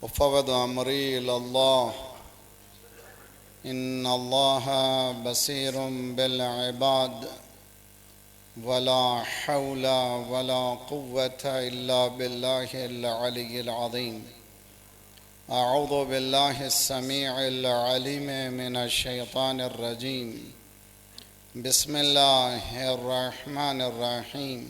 वफ़वद अमरी इलल्लाह इन्नल्लाह बसीरुम bill इबाद वला हौला वला कुव्वता इल्ला बिल्लाहिल अलिय्यिल अज़ीम। अऊज़ु बिल्लाहिस समीइल अलीम मिनश शैतानिर रजीम। बिस्मिल्लाहिर रहमानिर रहीम।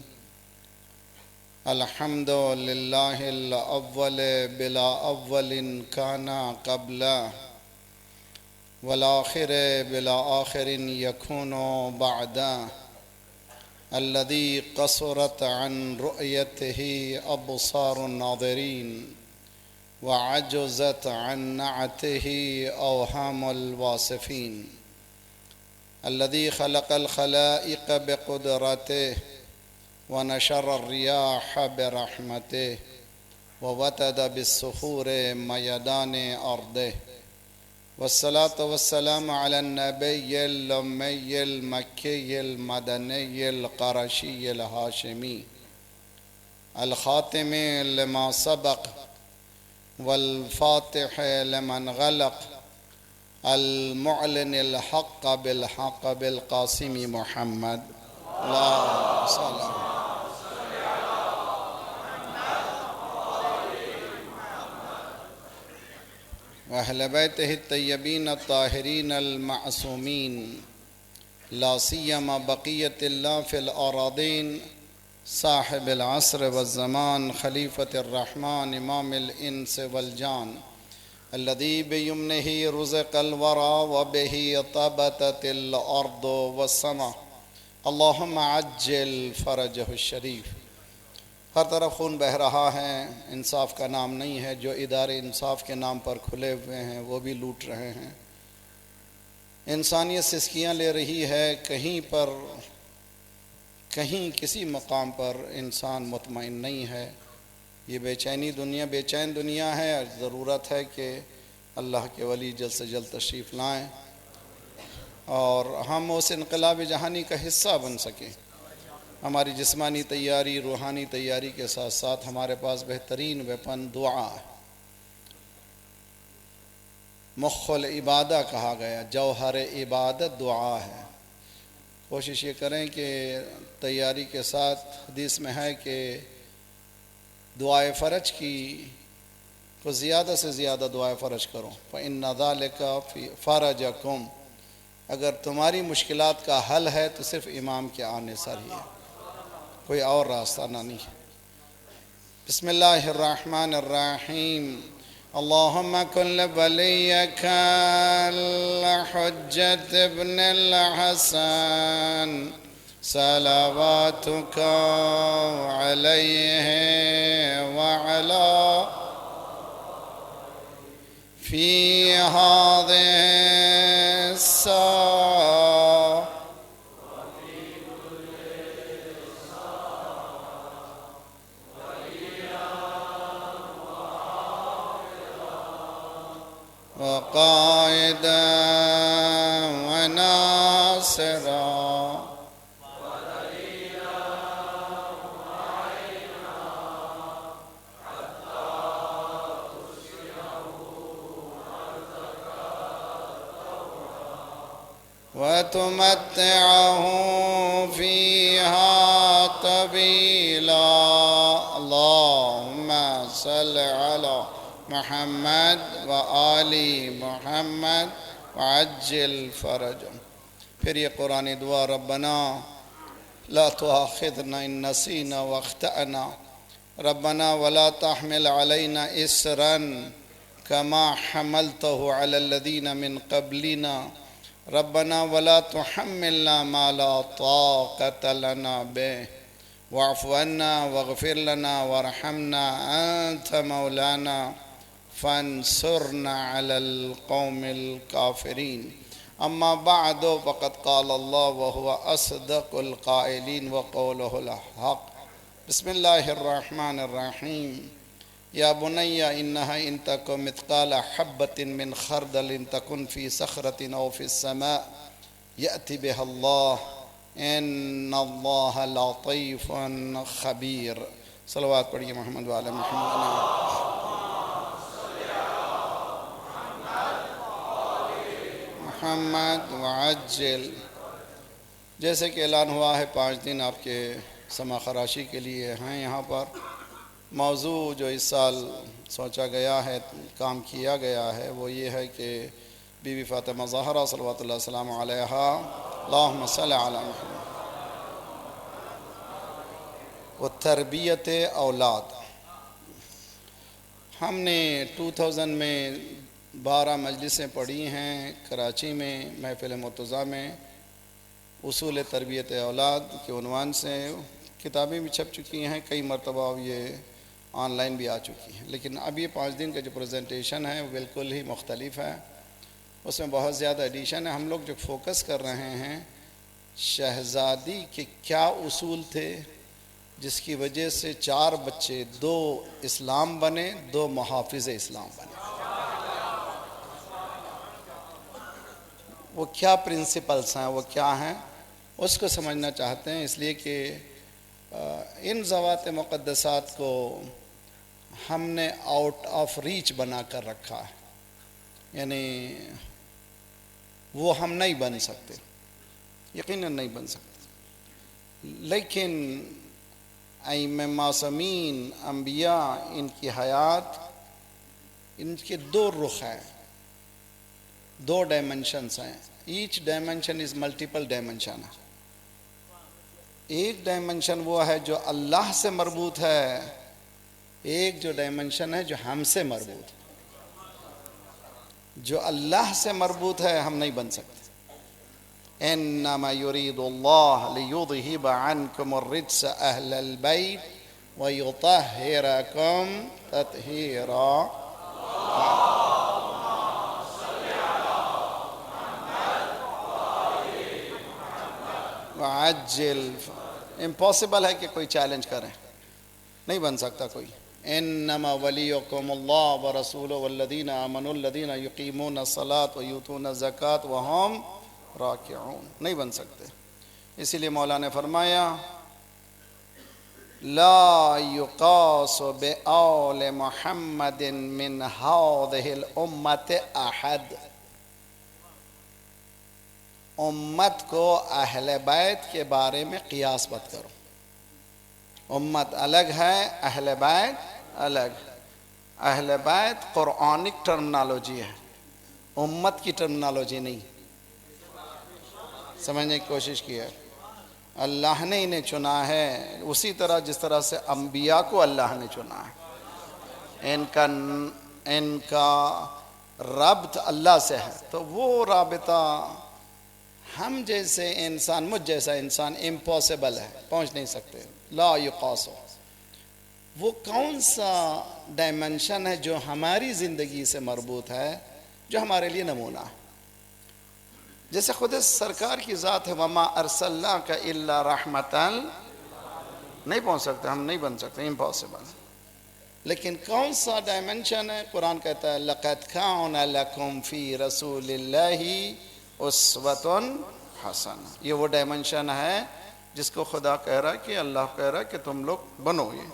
अल्हम्दुलिल्लाहिल अव्वल बिला अव्वलिन काना क़ब्ला वल आखिर बिला आखिरिन यकूनु बअदा अल्लज़ी क़सरत अन रुअयतिही अब्सारुन नाज़िरीन व अजज़त अन नअतिही अवहामुल वासिफ़ीन अल्लज़ी ख़लक़ल ख़लाइक़ बिक़ुदरतिही व नशर रियाह बिरहमतिही व वतद बिस्सुहूर मयदान अर्दिही वस्सलातु वस्सलामु अला नबिय्यिल उम्मिय्यिल मक्किय्यिल मदनिय्यिल क़ुरैशिय्यिल हाशिमी अल ख़ातिमी लिमा सबक़ वल फ़ातिहि लिमन ग़लक़ अल मुअलिनिल हक़्क़ बिल हक़्क़ बिल क़ासिमी मुहम्मद अल्लाहुम्मा सल्लि व अहले बैतिही तय्यबीन अत्ताहिरीन अल मासूमीन ला सियमा बक़ियतिल्लाह फ़िल अरादीन साहिबिल अस्र व ज़मान खलीफ़तिर रहमान इमामिल इंस वल जान अल्लज़ी बियमनिही रुज़िक़ल वरा व बिही तबततिल अर्दु वस्समा अल्लाहुम्मा अज्जिल फ़रजहु शरीफ। हर तरफ खून बह रहा है, इंसाफ का नाम नहीं है। जो इदारे इंसाफ के नाम पर खुले हुए हैं वो भी लूट रहे हैं। इंसानियत सिसकियाँ ले रही है। कहीं किसी मकाम पर इंसान मुतमईन नहीं है। ये बेचैन दुनिया है। और ज़रूरत है कि अल्लाह के वली जल्द से जल्द तशरीफ़ लाएँ और हम उस इनक़लाब जहानी का हिस्सा बन सकें। हमारी जिस्मानी तैयारी, रूहानी तैयारी के साथ साथ हमारे पास बेहतरीन वेपन दुआ है। मुख्खुल इबादा कहा गया, जौहर इबादत दुआ है। कोशिश ये करें कि तैयारी के साथ, हदीस में है कि दुआए फ़रज की को ज़्यादा से ज़्यादा दुआए फ़रज करो। फ़इन्न ज़ालिका फ़रजकुम, अगर तुम्हारी मुश्किलात का हल है तो सिर्फ़ इमाम के आने सर ही है, कोई और रास्ता नहीं है। बिस्मिल्लाहिर्रहमानिर्रहीम। अल्लाहुम्मा कुल वलिय्यकल हुज्जत इब्नुल हसन सलावातुका अलैहि व अला फी हाज़िहि स्सा वक़ाइदा व नासिरा व तुमत्तिअहु फ़ीहा तवीला। अल्लाहुम्मा सल्लि अला मुहम्मद व आली मुहम्मद व अज्जिल फ़रजहुम। फिर ये कुरानी दुआ, रब्बना ला तुआखिज़ना इन नसीना व अख्तअना रब्बना वला तहमिल अलैना इसरन कमा हमलतहु अलल लज़ीना मिन क़ब्लिना रब्बना वला तुहम्मिलना मा ला ताक़त लना बिहि वअफ़ु अन्ना वग़फ़िर लना वरहमना अन्त मौलाना फ़ंसुरना अलल क़ौमिल काफ़िरीन। अम्मा बअद फ़क़द क़ाल अल्लाह व हुवा अस्दक़ुल क़ाइलीन व क़ौलुहुल हक़। बिस्मिल्लाहिर्रहमानिर्रहीम। या बुनय्या इन्नहा इन तकु मिथक़ाल हब्बतिन मिन खरदलिन तकुन फ़ी सख़रतिन औ फ़िस समा यअति बिहल्लाह इन्नल्लाह लतीफ़ुन ख़बीर। सलवात पढ़िए मोहम्मद वाले मोहम्मद। मोहम्मद वअज्जिल। जैसे कि ऐलान हुआ है 5 दिन आपके समा खराशी के लिए हैं यहाँ पर। मौजू जो इस साल सोचा गया है, काम किया गया है, वो ये है कि बीबी फ़ातिमा ज़हरा सल्लल्लाहु अलैहि वसल्लम अलैहा अल्लाहुम्मा सल्लि अला मुहम्मद व तरबियत औलाद। हमने 2000 में 12 मजलिसें पढ़ी हैं कराची में महफ़िल मुर्तज़ा में, उसूल तरबियत औलाद के उन्वान से। किताबें भी छप चुकी हैं, कई मरतबा ये ऑनलाइन भी आ चुकी हैं। लेकिन अब ये 5 दिन का जो प्रेजेंटेशन है वो बिल्कुल ही मुख्तलिफ है, उसमें बहुत ज़्यादा एडिशन है। हम लोग जो फोकस कर रहे हैं शहज़ादी के क्या उसूल थे जिसकी वजह से 4 बच्चे, 2 इस्लाम बने, 2 मुहाफ़िज़ इस्लाम बने। वो क्या प्रिंसिपल्स हैं, वो क्या हैं, उसको समझना चाहते हैं। इसलिए कि इन ज़वात मुक़द्दसात को हमने आउट ऑफ रीच बना कर रखा है, यानी वो हम नहीं बन सकते, यकीनन नहीं बन सकते। लेकिन आइम्मा मासूमीन अंबिया, इनकी हयात, इनके 2 रुख हैं, 2 डायमेंशंस हैं। Each dimension is multiple dimension है। एक डायमेंशन वो है जो अल्लाह से मरबूत है, एक जो डायमेंशन है जो हमसे मरबूत है। जो अल्लाह से मरबूत है हम नहीं बन सकते। इन्नमा युरीदुल्लाह लियुज़हिब अन्कुम अर्रिज्स अहलल बैत व युतहिरकुम तत्हीरा। इम्पॉसिबल है कि कोई चैलेंज करे, नहीं बन सकता कोई। इन्नमा वलियुकुमुल्लाह व रसूलुहु वल्लज़ीना आमनुल्लज़ीना युक़ीमूनस सलात व यूतूनज़ ज़कात व हुम राकिऊन। नहीं बन सकते। इसीलिए मौला ने फरमाया ला युक़ासु बिऔल मुहम्मदिन मिन हाज़िहिल उम्मति अहद। उम्मत को अहले बैत के बारे में क़ियास मत करो। उम्मत अलग है, अहले बैत अलग। अहले बैत कुरानिक टर्मिनोलॉजी है, उम्मत की टर्मिनोलॉजी नहीं। समझने की कोशिश की है। अल्लाह ने इन्हें चुना है उसी तरह जिस तरह से अंबिया को अल्लाह ने चुना है। इनका रब्त अल्लाह से है, तो वो राबिता हम जैसे इंसान, मुझ जैसा इंसान इम्पॉसिबल है, पहुंच नहीं सकते। ला युक़ासु, वो कौन सा डायमेंशन है जो हमारी ज़िंदगी से मरबूत है, जो हमारे लिए नमूना है। जैसे खुद सरकार की ज़ात है, वमा अरसलनाका इल्ला रहमतन, नहीं पहुंच सकते, हम नहीं बन सकते, इम्पॉसिबल। लेकिन कौन सा डायमेंशन है? कुरान कहता है लक़द काना लकुम फ़ी रसूलिल्लाहि उस्वतुन हसना। ये वो डायमेंशन है जिसको खुदा कह रहा है कि अल्लाह कह रहा है कि तुम लोग बनो, ये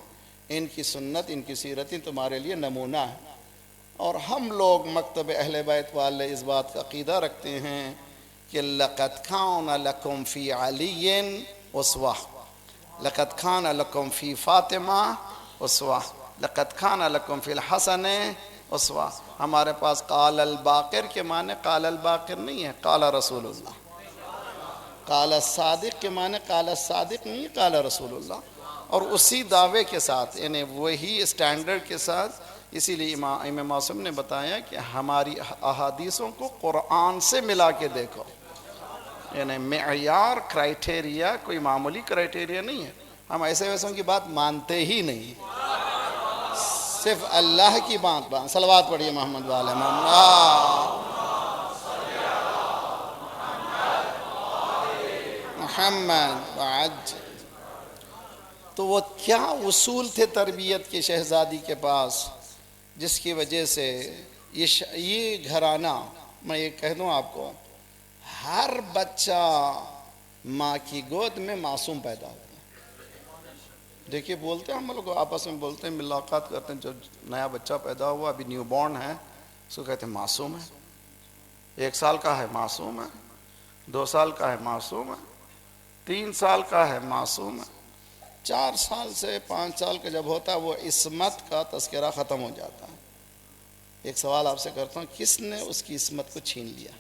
इनकी सुन्नत, इनकी सीरत तुम्हारे लिए नमूना है। और हम लोग मकतब अहले बैत वाले इस बात का अक़ीदा रखते हैं कि लक़द काना लकुम फ़ी अलीय्यिन उस्वा, लक़द काना लकुम फ़ी फ़ातिमा उस्वा, लक़द काना लकुम फ़िल हसन उस्वा। हमारे पास क़ाल अल बाक़िर के माने क़ाल अल बाक़िर नहीं है, क़ाल रसूलुल्लाह। क़ाल सादिक़ के माने क़ाल सादिक़ नहीं, क़ाल रसूलुल्लाह। और उसी दावे के साथ, यानी वही स्टैंडर्ड के साथ। इसीलिए इमाम मासूम ने बताया कि हमारी अहादीसों को कुरान से मिला के देखो, यानी मेयार, क्राइटेरिया कोई मामूली क्राइटेरिया नहीं है। हम ऐसे वैसों की बात मानते ही नहीं, सिर्फ अल्लाह की बात। सलवात पढ़िए मोहम्मद वाले मोहम्मद। तो वो क्या उसूल थे तरबियत के शहज़ादी के पास, जिसकी वजह से ये घराना, मैं ये कह दूँ आपको, हर बच्चा माँ की गोद में मासूम पैदा होता है। देखिए बोलते हैं, हम लोग आपस में बोलते हैं, मुलाकात करते हैं, जो नया बच्चा पैदा हुआ अभी न्यू बॉर्न है, उसको कहते हैं मासूम है। 1 साल का है मासूम है, 2 साल का है मासूम है, 3 साल का है मासूम है, 4 साल से 5 साल का जब होता है वो इस्मत का तस्करा ख़त्म हो जाता है। एक सवाल आपसे करता हूँ, किसने उसकी इस्मत को छीन लिया?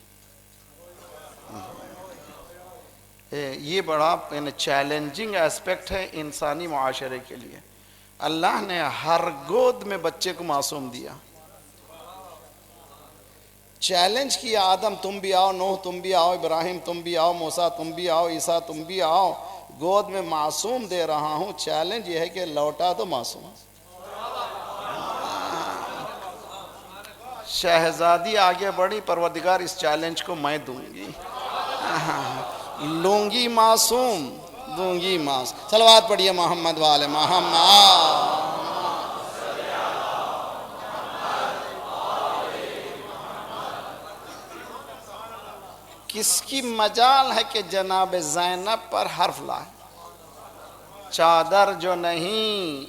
ये बड़ा चैलेंजिंग एस्पेक्ट है इंसानी मुआशरे के लिए। अल्लाह ने हर गोद में बच्चे को मासूम दिया, चैलेंज किया, आदम तुम भी आओ, नूह तुम भी आओ, इब्राहिम तुम भी आओ, मूसा तुम भी आओ, ईसा तुम भी आओ, गोद में मासूम दे रहा हूं। चैलेंज यह है कि लौटा दो मासूम। शहजादी आगे बढ़ी, परवरदिगार इस चैलेंज को मैं दूंगी, लूंगी मासूम, दूंगी मासूम। सलवात पढ़िए मोहम्मद वाले मोहम्मद। किसकी मजाल है कि जनाब ज़ैनब पर हर्फ लाए, चादर जो नहीं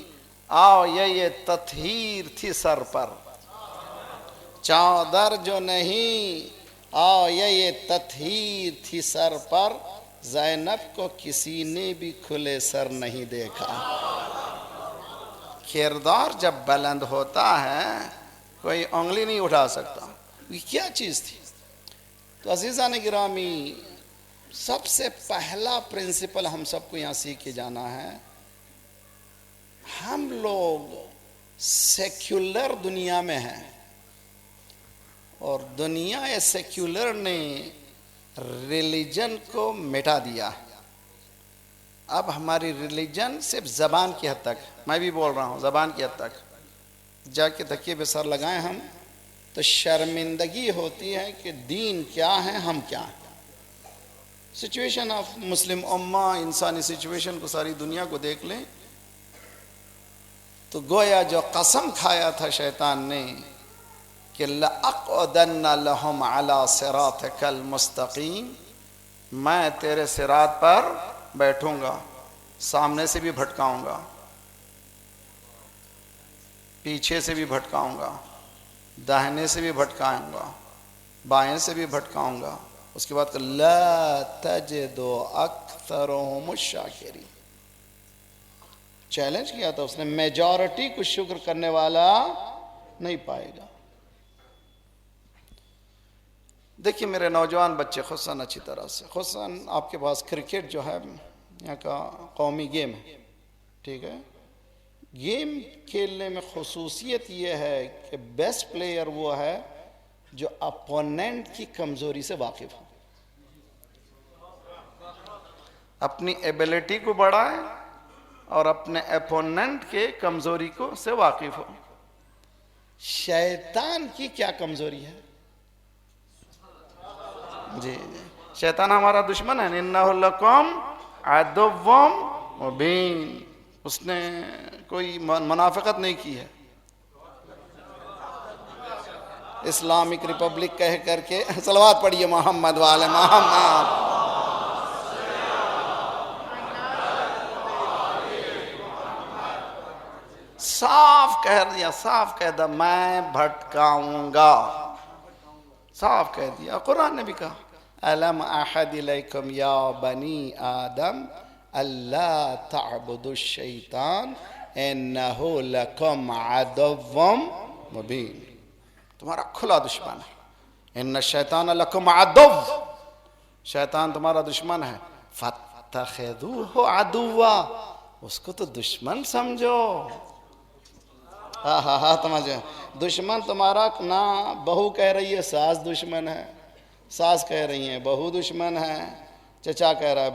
आओ ये तत्हीर थी सर पर, चादर जो नहीं आओ ये तत्हीर थी सर पर, ज़ैनब को किसी ने भी खुले सर नहीं देखा। किरदार जब बुलंद होता है कोई उंगली नहीं उठा सकता। ये क्या चीज़ थी? तो अज़ीज़ान गिरामी, सबसे पहला प्रिंसिपल हम सबको यहाँ सीख के जाना है, हम लोग सेक्युलर दुनिया में हैं और दुनिया या सेक्युलर ने रिलीजन को मिटा दिया। अब हमारी रिलीजन सिर्फ ज़बान की हद तक, मैं भी बोल रहा हूँ ज़बान की हद तक, जाके तकिए पे सर लगाएं हम तो शर्मिंदगी होती है कि दीन क्या है, हम क्या हैं। सिचुएशन ऑफ मुस्लिम उम्मा, इंसानी सिचुएशन को सारी दुनिया को देख लें तो गोया जो कसम खाया था शैतान ने कि लअक़उदन्ना लहुम अला सिरातिकल मुस्तक़ीम, मैं तेरे सिरात पर बैठूंगा, सामने से भी भटकाऊंगा, पीछे से भी भटकाऊंगा, दाहिने से भी भटकाऊंगा, बाएं से भी भटकाऊंगा। उसके बाद ला तजिदु अक्सरहुम शाकिरीन, चैलेंज किया था उसने, मेजॉरिटी को शुक्र करने वाला नहीं पाएगा। देखिए मेरे नौजवान बच्चे, खुसन अच्छी तरह से, खुसन आपके पास क्रिकेट जो है यहाँ का कौमी गेम है, ठीक है, गेम खेलने में खुसूसियत यह है कि बेस्ट प्लेयर वो है जो अपोनेंट की कमजोरी से वाकिफ हो, अपनी एबिलिटी को बढ़ाए और अपने अपोनेंट के कमजोरी को से वाकिफ हो। शैतान की क्या कमजोरी है? जी, शैतान हमारा दुश्मन है। इन्नहु लकुम अदुव्वुम मुबीन, उसने कोई मुनाफिकत नहीं की है। इस्लामिक रिपब्लिक कह करके सलवात पढ़िए मोहम्मद वाले मोहम्मद। साफ कह दिया, साफ कह दिया मैं भटकाऊंगा, साफ कह दिया। कुरान ने भी कहा अलम अहद इलैकुम या बनी आदम अल्ला तअबुदु शैतान इन्नहु लकुम अदुव्वुम मुबीन, तुम्हारा खुला दुश्मन है। इन्न शैतान लकुम अदुव्व, शैतान तुम्हारा दुश्मन है। फत्तखिदूहु अदुव्वा, उसको तो दुश्मन समझो। हाँ हाँ हाँ, समझो, दुश्मन तुम्हारा ना बहू कह रही है सास दुश्मन है, सास कह रही है बहू दुश्मन है, चचा कह रहा है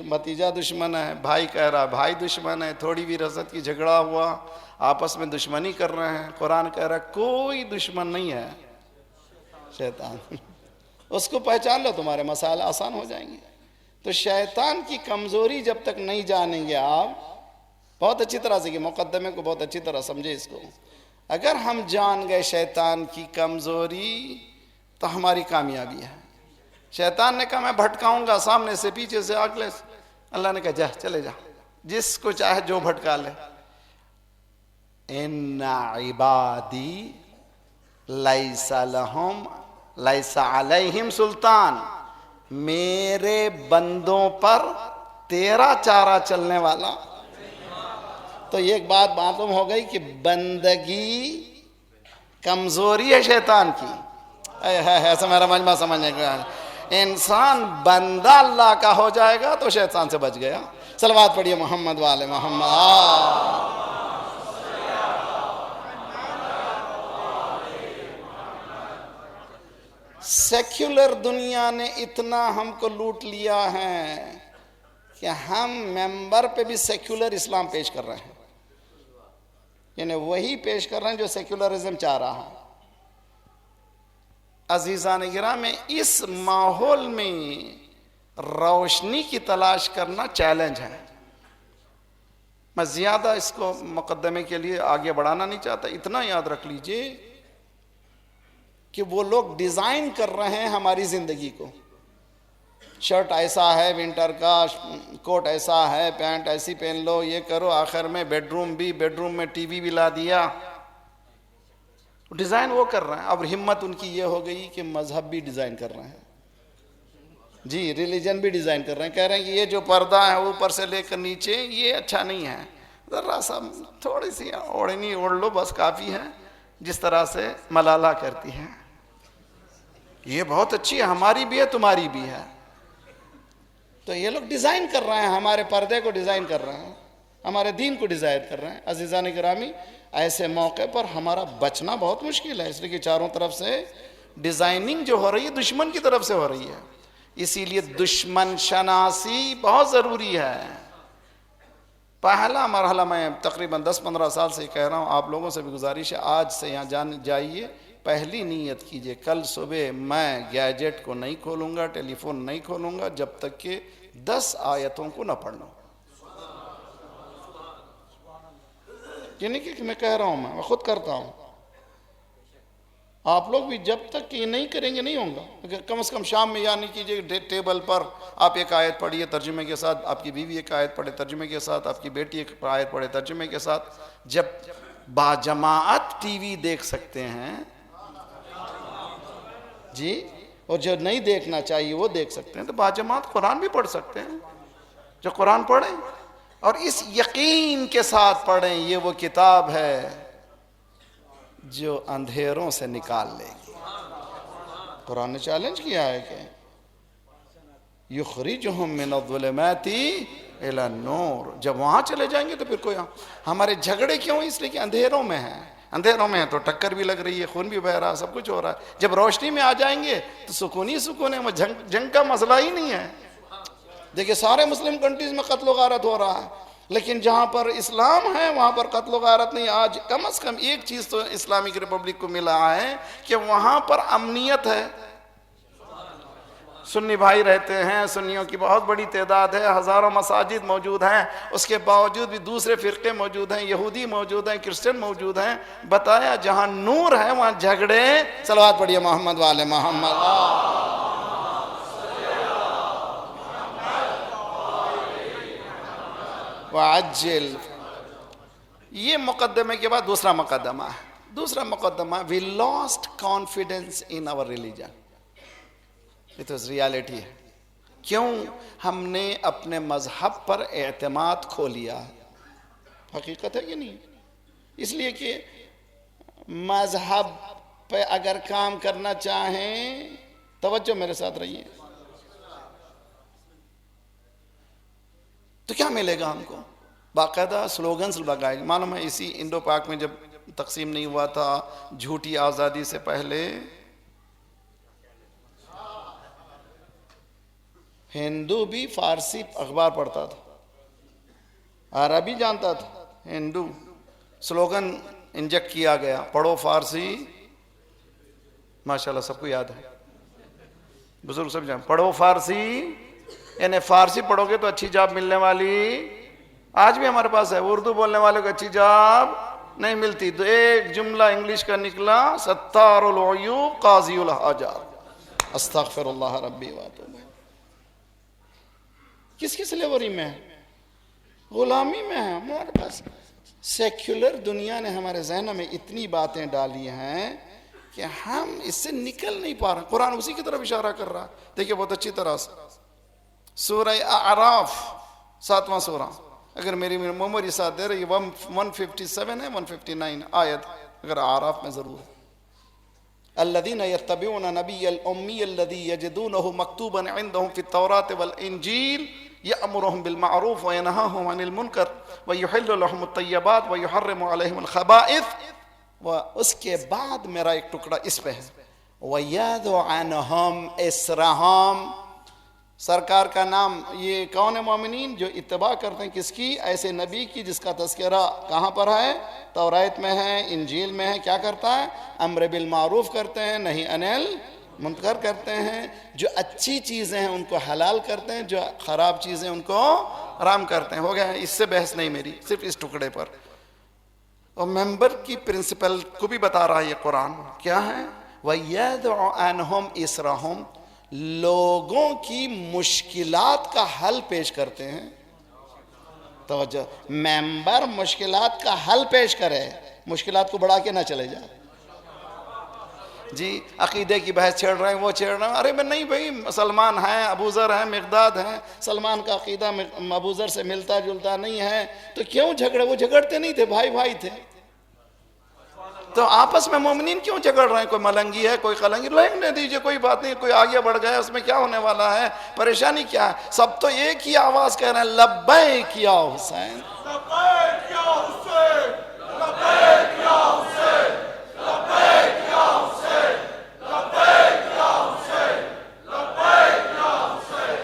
भतीजा दुश्मन है, भाई कह रहा है भाई दुश्मन है, थोड़ी भी रसद की झगड़ा हुआ आपस में दुश्मनी कर रहे हैं। कुरान कह रहा है कोई दुश्मन नहीं है, शैतान। उसको पहचान लो, तुम्हारे मसाले आसान हो जाएंगे। तो शैतान की कमजोरी जब तक नहीं जानेंगे आप, बहुत अच्छी तरह से, कि मुकद्दमे को बहुत अच्छी तरह समझे इसको, अगर हम जान गए शैतान की कमजोरी तो हमारी कामयाबी है। शैतान ने कहा मैं भटकाऊंगा, सामने से पीछे से अगले से, अल्लाह ने कहा जा चले जा, जिसको चाहे जो भटका ले। इन्ना इबादी लैसा लहुम लैसा अलैहिम सुल्तान, मेरे बंदों पर तेरा चारा चलने वाला। तो एक बात मालूम हो गई कि बंदगी कमजोरी है शैतान की। ऐसा मेरा मजमा समझने का, इंसान बंदा अल्लाह का हो जाएगा तो शैतान से बच गया। सलवात पढ़िए मोहम्मद वाले मोहम्मद। सेक्युलर दुनिया ने इतना हमको लूट लिया है कि हम मेंबर पे भी सेक्युलर इस्लाम पेश कर रहे हैं, यानी वही पेश कर रहे हैं जो सेक्युलरिज्म चाह रहा है। अजीज़ान गिराम में इस माहौल में रोशनी की तलाश करना चैलेंज है। मैं ज़्यादा इसको मुकदमे के लिए आगे बढ़ाना नहीं चाहता, इतना याद रख लीजिए कि वो लोग डिज़ाइन कर रहे हैं हमारी ज़िंदगी को। शर्ट ऐसा है विंटर का, कोट ऐसा है, पैंट ऐसी पहन लो, ये करो, आखिर में बेडरूम में टीवी भी ला दिया। डिज़ाइन वो कर रहे हैं। अब हिम्मत उनकी ये हो गई कि मजहब भी डिज़ाइन कर रहे हैं, जी रिलीजन भी डिज़ाइन कर रहे हैं। कह रहे हैं कि ये जो पर्दा है ऊपर से लेकर नीचे ये अच्छा नहीं है, ज़रा सा थोड़ी सी ओढ़नी ओढ़ लो बस काफ़ी है, जिस तरह से मलाला करती है। ये बहुत अच्छी है, हमारी भी है तुम्हारी भी है। तो ये लोग डिज़ाइन कर रहे हैं, हमारे पर्दे को डिज़ाइन कर रहे हैं, हमारे दीन को डिज़ाइन कर रहे हैं। अज़ीज़ान गिरामी, ऐसे मौके पर हमारा बचना बहुत मुश्किल है, इसलिए कि चारों तरफ से डिज़ाइनिंग जो हो रही है दुश्मन की तरफ से हो रही है। इसीलिए दुश्मन शनासी बहुत ज़रूरी है। पहला मरहला, मैं तकरीबन 10-15 साल से कह रहा हूँ, आप लोगों से भी गुजारिश है, आज से यहाँ जाइए, पहली नीयत कीजिए, कल सुबह मैं गैजेट को नहीं खोलूँगा, टेलीफोन नहीं खोलूँगा जब तक कि 10 आयतों को न पढ़ लूँ। ये नहीं कि मैं कह रहा हूँ, मैं खुद करता हूँ। आप लोग भी जब तक ये नहीं करेंगे नहीं होगा। कम से कम शाम में या नहीं कीजिए, टेबल पर आप एक आयत पढ़िए तर्जुमे के साथ, आपकी बीवी एक आयत पढ़े तर्जुमे के साथ, आपकी बेटी एक आयत पढ़े तर्जुमे के साथ। जब बाजमात टीवी देख सकते हैं जी, और जो नहीं देखना चाहिए वो देख सकते हैं, तो बाजमात कुरान भी पढ़ सकते हैं। जो कुरान पढ़ें और इस यकीन के साथ पढ़ें, ये वो किताब है जो अंधेरों से निकाल लेगी। कुरान ने चैलेंज किया है कि युखरिजुहुम मिनज़्ज़ुलुमाति इला नूर। जब वहाँ चले जाएंगे तो फिर कोई हमारे झगड़े क्यों? इसलिए कि अंधेरों में है। अंधेरों में है तो टक्कर भी लग रही है, खून भी बह रहा है, सब कुछ हो रहा है। जब रोशनी में आ जाएंगे तो सुकून ही सुकून है, जंग का मसला ही नहीं है। देखिए सारे मुस्लिम कंट्रीज में कत्ल गारत हो रहा है, लेकिन जहाँ पर इस्लाम है वहाँ पर कत्ल गारत नहीं। आज कम से कम एक चीज़ तो इस्लामिक रिपब्लिक को मिला है कि वहाँ पर अमनियत है। सुन्नी भाई रहते हैं, सुन्नियों की बहुत बड़ी तादाद है, हज़ारों मसाजिद मौजूद हैं, उसके बावजूद भी दूसरे फ़िरक़े मौजूद हैं, यहूदी मौजूद हैं, क्रिश्चियन मौजूद हैं। बताया जहाँ नूर है वहाँ झगड़े। सलवात पढ़िए मोहम्मद वाले मोहम्मद। वाजिल। ये मुकदमे के बाद दूसरा मुकदमा है। दूसरा मुकदमा, we lost confidence in our religion. ये तो रियलिटी है। क्यों? हमने अपने मजहब पर एतमाद खो लिया। हकीकत है कि नहीं? इसलिए कि मजहब पे अगर काम करना चाहें, तवज्जो मेरे साथ रहिए, तो क्या मिलेगा हमको? बाकायदा स्लोगन्स लगाए। मालूम है इसी इंडो पाक में जब तकसीम नहीं हुआ था, झूठी आज़ादी से पहले, हिंदू भी फारसी अखबार पढ़ता था, अरबी जानता था, हिंदू। स्लोगन इंजेक्ट किया गया, पढ़ो फारसी। माशाल्लाह सबको याद है, बुजुर्ग सब जान, पढ़ो फारसी, यानी फारसी पढ़ोगे तो अच्छी जॉब मिलने वाली। आज भी हमारे पास है, उर्दू बोलने वाले को अच्छी जॉब नहीं मिलती। तो एक जुमला इंग्लिश का निकला, सत्तारुल उयूब काज़ीउल हाजात। अस्तगफिरुल्लाह रब्बी व अतूबु। किस लेवरी में है? गुलामी में है हमारे पास। सेक्युलर दुनिया ने हमारे जहन में इतनी बातें डाली हैं कि हम इससे निकल नहीं पा रहे। कुरान उसी की तरफ इशारा कर रहा है। देखिए बहुत अच्छी तरह से सूरह आराफ 7वां सूरा, अगर मेरी मेमोरी साथ दे रही है 157 है 159 आयत, अगर आराफ में जरूर है। अल्लज़ीना यत्तबिऊना नबिय्यल उम्मी अल्लज़ी यजिदूनहु मक्तूबन इंदहुम फित-तौरात वल इंजील यअमुरुहुम बिल मारूफ व यनहाहुम अनिल मुनकर व युहिल्लु लहुमुत तय्यबात व युहर्रिमु अलैहिमुल खबाइथ। व उसके बाद मेरा एक टुकड़ा इस पे है, व यदउ अनहुम इसरहुम। सरकार का नाम, ये कौन है? मोमिनीन जो इत्तबा करते हैं किसकी? ऐसे नबी की जिसका तज़किरा कहाँ पर है? तौरात में है, इंजील में है। क्या करता है? अम्र बिल मारूफ करते हैं, नहीं अनिल मुनकर करते हैं। जो अच्छी चीज़ें हैं उनको हलाल करते हैं, जो ख़राब चीज़ें उनको हराम करते हैं। हो गया, इससे बहस नहीं मेरी, सिर्फ इस टुकड़े पर। और मेंबर की प्रिंसिपल को भी बता रहा है ये कुरान। क्या है? वयदउ अनहुम इसरहुम, लोगों की मुश्किलात का हल पेश करते हैं। तो जो मेंबर मुश्किलात का हल पेश करे, मुश्किलात को बढ़ा के ना चले जाए। जी अकीदे की बहस छेड़ रहे हैं, वो छेड़ रहे हैं। अरे मैं नहीं भाई, सलमान हैं, अबूजर हैं, मिक़दाद हैं, सलमान का अकीदा अबूजर से मिलता जुलता नहीं है, तो क्यों झगड़े? वो झगड़ते नहीं थे, भाई भाई थे। तो आपस में मोमिनीन क्यों झगड़ रहे हैं? कोई मलंगी है, कोई कलंगी, रहने दीजिए, कोई बात नहीं, कोई आगे बढ़ गया, उसमें क्या होने वाला है? परेशानी क्या है? सब तो एक ही आवाज कह रहे हैं, लब्बैक या हुसैन, लब्बैक या हुसैन, लब्बैक या हुसैन, लब्बैक या हुसैन, लब्बैक या हुसैन, लब्बैक या हुसैन।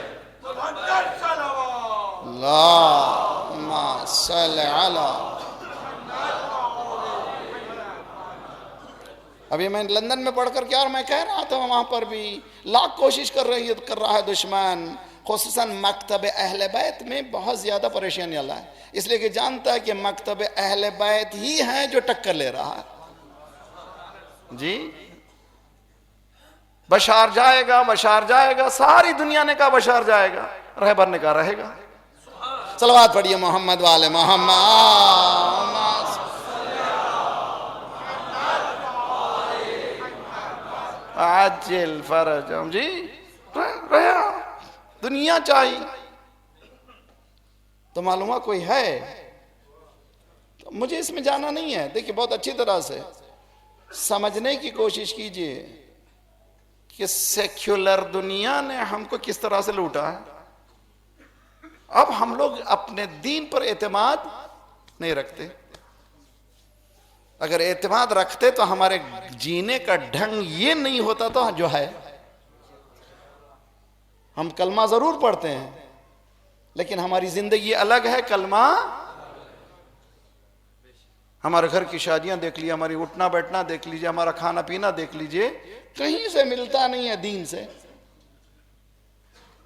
अल्लाहुम्मा सल्लि अला। अभी मैं लंदन में पढ़कर क्या, और मैं कह रहा था वहाँ पर भी लाख कोशिश कर रहा है दुश्मन, खुसूसन मकतब अहले बैत में बहुत ज़्यादा परेशानी वाला है, इसलिए कि जानता है कि मकतब अहले बैत ही है जो टक्कर ले रहा है। जी बशार जाएगा, बशार जाएगा, सारी दुनिया ने कहा बशार जाएगा, रहबर ने कहा रहेगा। सलवात पढ़िए मोहम्मद वाले मोहम्मद। आजिल फरजम जी रहा दुनिया चाहिए। तो मालूम कोई है? तो मुझे इसमें जाना नहीं है। देखिए बहुत अच्छी तरह से समझने की कोशिश कीजिए कि सेक्युलर दुनिया ने हमको किस तरह से लूटा है। अब हम लोग अपने दीन पर एतमाद नहीं रखते। अगर एतमाद रखते तो हमारे जीने का ढंग ये नहीं होता तो जो है। हम कलमा जरूर पढ़ते हैं लेकिन हमारी जिंदगी अलग है। कलमा, हमारे घर की शादियां देख लीजिए, हमारी उठना बैठना देख लीजिए, हमारा खाना पीना देख लीजिए, कहीं से मिलता नहीं है दीन से।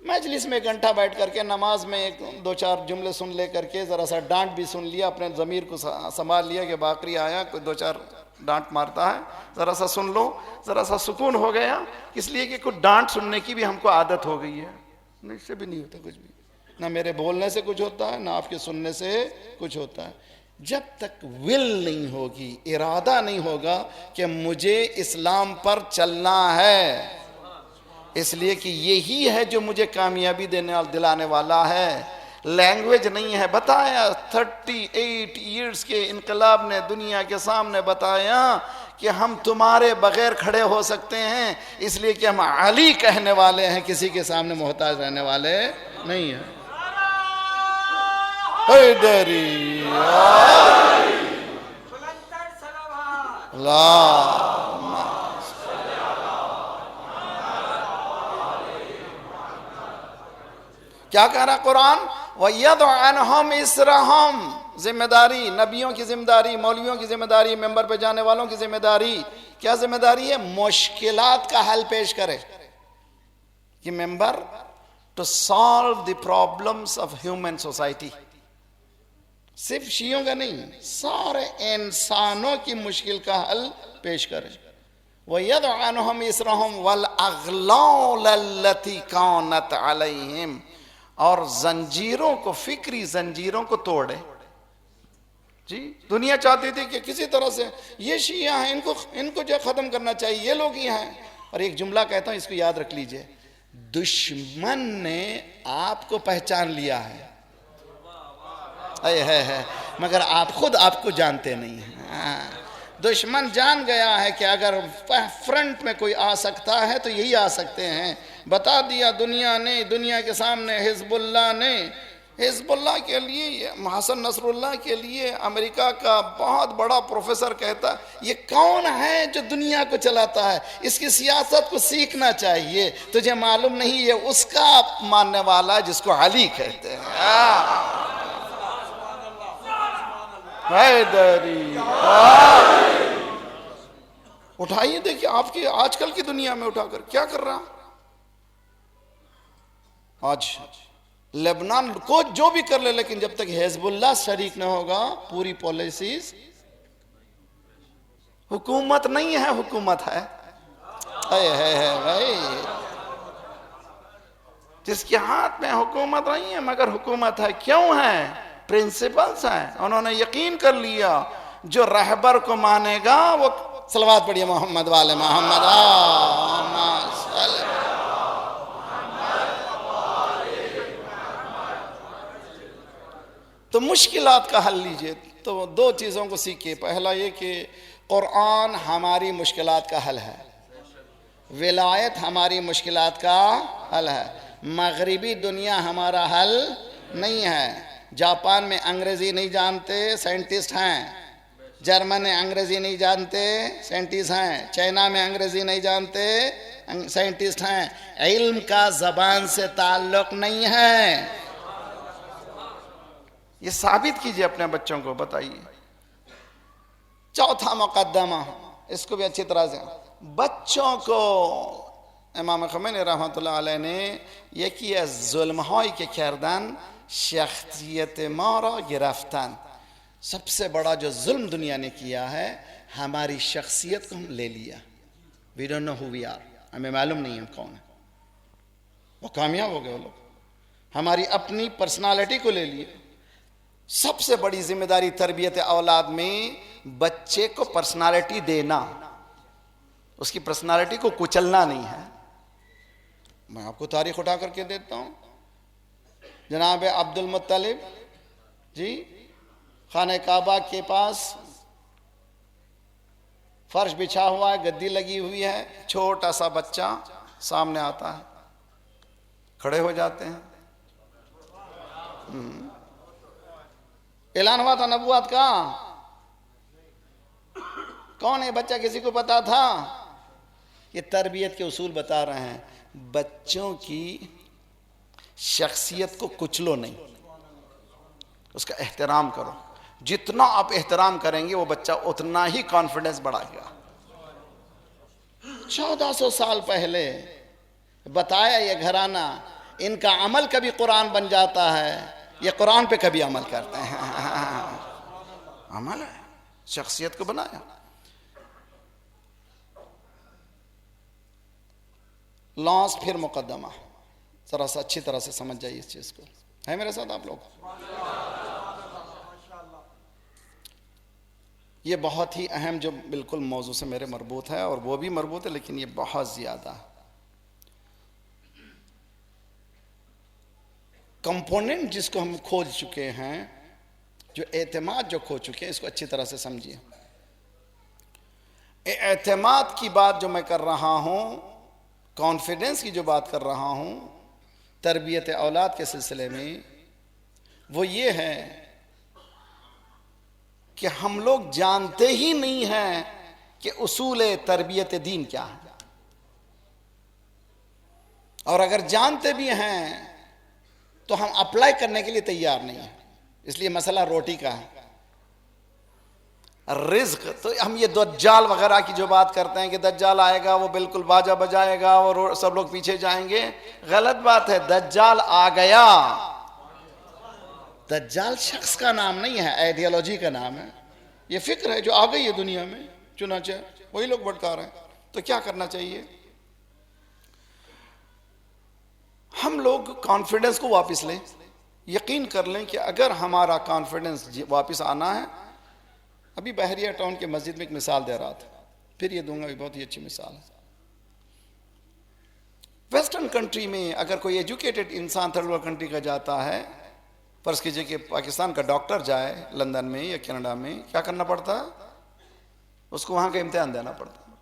मजलिस में एक घंटा बैठ करके नमाज में एक दो चार जुमले सुन ले करके ज़रा सा डांट भी सुन लिया, अपने ज़मीर को संभाल लिया कि बाकरी आया कोई दो चार डांट मारता है, ज़रा सा सुन लो, ज़रा सा सुकून हो गया। इसलिए कि कुछ डांट सुनने की भी हमको आदत हो गई है। नहीं, इससे भी नहीं होता कुछ भी, ना मेरे बोलने से कुछ होता है, ना आपके सुनने से कुछ होता है। जब तक विल नहीं होगी, इरादा नहीं होगा कि मुझे इस्लाम पर चलना है, इसलिए कि यही है जो मुझे कामयाबी दिलाने वाला है। लैंग्वेज नहीं है। बताया 38 ईयर्स के इनकलाब ने दुनिया के सामने बताया कि हम तुम्हारे बगैर खड़े हो सकते हैं, इसलिए कि हम अली कहने वाले हैं, किसी के सामने मोहताज रहने वाले नहीं है। क्या कह रहा कुरान? वयदउ अनहुम इसरहुम, जिम्मेदारी, नबियों की जिम्मेदारी, मौलवियों की जिम्मेदारी, मेंबर पे जाने वालों की जिम्मेदारी। क्या जिम्मेदारी है? मुश्किलात का हल पेश करे कि member to solve the problems of human society. सिर्फ शियों का नहीं, सारे इंसानों की मुश्किल का हल पेश करे। वयदउ अनहुम इसरहुम वल अगलाल लती कानत अलैहिम, और जंजीरों को, फिक्री जंजीरों को तोड़े। जी। दुनिया चाहती थी कि किसी तरह से ये शिया हैं, इनको जो खत्म करना चाहिए, ये लोग ही हैं। और एक जुमला कहता हूं, इसको याद रख लीजिए, दुश्मन ने आपको पहचान लिया है मगर आप खुद आपको जानते नहीं हैं। दुश्मन जान गया है कि अगर फ्रंट में कोई आ सकता है तो यही आ सकते हैं। बता दिया दुनिया ने, दुनिया के सामने हिजबुल्लाह ने। हिजबुल्लाह के लिए, हसन नसरुल्लाह के लिए अमेरिका का बहुत बड़ा प्रोफेसर कहता, ये कौन है जो दुनिया को चलाता है, इसकी सियासत को सीखना चाहिए। तुझे मालूम नहीं ये उसका मानने वाला जिसको अली कहते हैं। उठाइए, देखिए आपकी आजकल की दुनिया में उठाकर क्या कर रहा। आज लेबनान को जो भी कर ले, लेकिन जब तक हिजबुल्लाह शरीक न होगा, पूरी पॉलिसीज, हुकूमत नहीं है, हुकूमत है भाई। जिसके हाथ में हुकूमत नहीं है मगर हुकूमत है, क्यों है? प्रिंसिपल्स हैं। उन्होंने यकीन कर लिया जो रहबर को मानेगा वो, सलवात पढ़िए मोहम्मद वाले मोहम्मद। तो मुश्किलात का हल लीजिए तो दो चीज़ों को सीखिए। पहला ये कि कुरान हमारी मुश्किलात का हल है, विलायत हमारी मुश्किलात का हल है। मगरिबी दुनिया हमारा हल नहीं है। जापान में अंग्रेज़ी नहीं जानते, साइंटिस्ट हैं। जर्मन में अंग्रेज़ी नहीं जानते, साइंटिस्ट हैं। चाइना में अंग्रेज़ी नहीं जानते, साइंटिस्ट हैं। इल्म का ज़बान से ताल्लुक़ नहीं है। ये साबित कीजिए अपने बच्चों को, बताइए। चौथा मुकद्दमा, इसको भी अच्छी तरह से बच्चों को इमाम ख़ुमैनी रहमतुल्लाह अलैह ने ये किया, जुल्महाई के करदन शख्सियत मारा गिरफ्तान। सबसे बड़ा जो जुल्म दुनिया ने किया है, हमारी शख्सियत को हम ले लिया। We don't know who we are, हमें मालूम नहीं हम कौन है। वो कामयाब हो गए वो लोग, हमारी अपनी पर्सनालिटी को ले लिए। सबसे बड़ी जिम्मेदारी तरबियत औलाद में बच्चे को पर्सनालिटी देना, उसकी पर्सनालिटी को कुचलना नहीं है। मैं आपको तारीख उठा करके देता हूँ। जनाब अब्दुल मुत्तलिब जी, खाने काबा के पास फर्श बिछा हुआ है, गद्दी लगी हुई है, छोटा सा बच्चा सामने आता है, खड़े हो जाते हैं। ऐलान हुआ था नबुवत का, कौन है बच्चा, किसी को पता था? ये तरबियत के उसूल बता रहे हैं। बच्चों की शख्सियत को कुचलो नहीं, उसका एहतराम करो। जितना आप एहतराम करेंगे वो बच्चा उतना ही कॉन्फिडेंस बढ़ाएगा। 1400 साल पहले बताया ये घराना, इनका अमल कभी कुरान बन जाता है, ये कुरान पे कभी अमल करते हैं। अमल है, शख्सियत को बनाया। लॉस फिर मुकद्दमा, जरा सा अच्छी तरह से समझ जाइए इस चीज को। है मेरे साथ आप लोग? ये बहुत ही अहम, जो बिल्कुल मौजू से मेरे मरबूत है, और वो भी मरबूत है, लेकिन ये बहुत ज्यादा कंपोनेंट जिसको हम खोज चुके हैं, जो एतमाद जो खो चुके हैं, इसको अच्छी तरह से समझिए। एतमाद की बात जो मैं कर रहा हूं, कॉन्फिडेंस की जो बात कर रहा हूं तरबियत औलाद के सिलसिले में, वो ये है कि हम लोग जानते ही नहीं हैं कि उसूल तरबियत दीन क्या है, और अगर जानते भी हैं तो हम अप्लाई करने के लिए तैयार नहीं है। इसलिए मसला रोटी का है। रिज्क तो हम ये दज्जाल वगैरह की जो बात करते हैं कि दज्जाल आएगा, वो बिल्कुल बाजा बजाएगा और सब लोग पीछे जाएंगे, गलत बात है। दज्जाल आ गया। दज्जाल शख्स का नाम नहीं है, आइडियोलॉजी का नाम है। ये फिक्र है जो आ गई है दुनिया में, चुनाचे वही लोग भटका रहे हैं। तो क्या करना चाहिए? हम लोग कॉन्फिडेंस को वापस लें, यकीन कर लें कि अगर हमारा कॉन्फिडेंस वापस आना है अभी बहरिया टाउन के मस्जिद में एक मिसाल दे रहा था, फिर ये दूंगा, भी बहुत ही अच्छी मिसाल है। वेस्टर्न कंट्री में अगर कोई एजुकेटेड इंसान थर्ड वर्ल्ड कंट्री का जाता है, फर्ज कीजिए कि पाकिस्तान का डॉक्टर जाए लंदन में या कनाडा में, क्या करना पड़ता है? उसको वहाँ का इम्तिहान देना पड़ता है।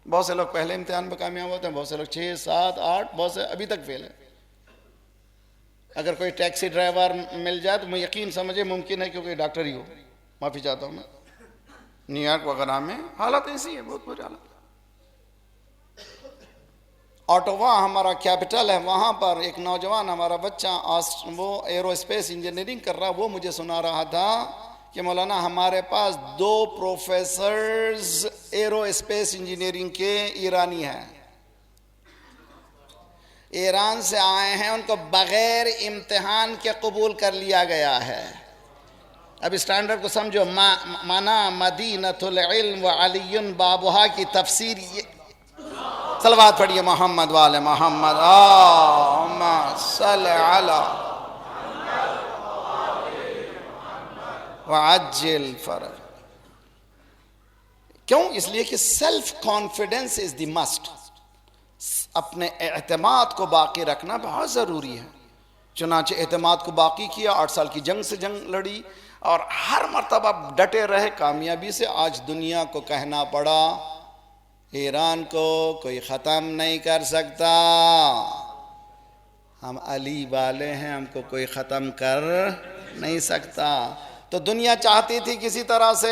बहुत से लोग पहले इम्तिहान में कामयाब होते हैं, बहुत से लोग 6, 7, 8, बहुत से अभी तक फेल है। अगर कोई टैक्सी ड्राइवर मिल जाए तो मैं यकीन समझे मुमकिन है क्योंकि डॉक्टर ही हो, माफ़ी चाहता हूँ मैं, न्यूयॉर्क वगैरह में हालत ऐसी है, बहुत बुरी हालत। ऑटोवा हमारा कैपिटल है, वहाँ पर एक नौजवान हमारा बच्चा वो एरोस्पेस इंजीनियरिंग कर रहा, वो मुझे सुना रहा था कि मौलाना हमारे पास 2 प्रोफेसर्स एरोस्पेस इंजीनियरिंग के ईरानी हैं, ईरान से आए हैं, उनको बगैर इम्तिहान के कबूल कर लिया गया है। अब स्टैंडर्ड को समझो, माना मदीनतुल इल्म व अलीयुन बाबुहा की तफसीर ये। सलवात पढ़िए मोहम्मद वाले मोहम्मद, अल्लाहुम्मा सल्लि अला व अज्जिल फरज। क्यों? इसलिए कि self confidence is the must. अपने एतमाद को बाकी रखना बहुत ज़रूरी है। चुनांचे एतमाद को बाकी किया, 8 साल की जंग से जंग लड़ी और हर मर्तबा डटे रहे कामयाबी से। आज दुनिया को कहना पड़ा ईरान को कोई ख़त्म नहीं कर सकता, हम अली वाले हैं, हमको कोई ख़त्म कर नहीं सकता। तो दुनिया चाहती थी किसी तरह से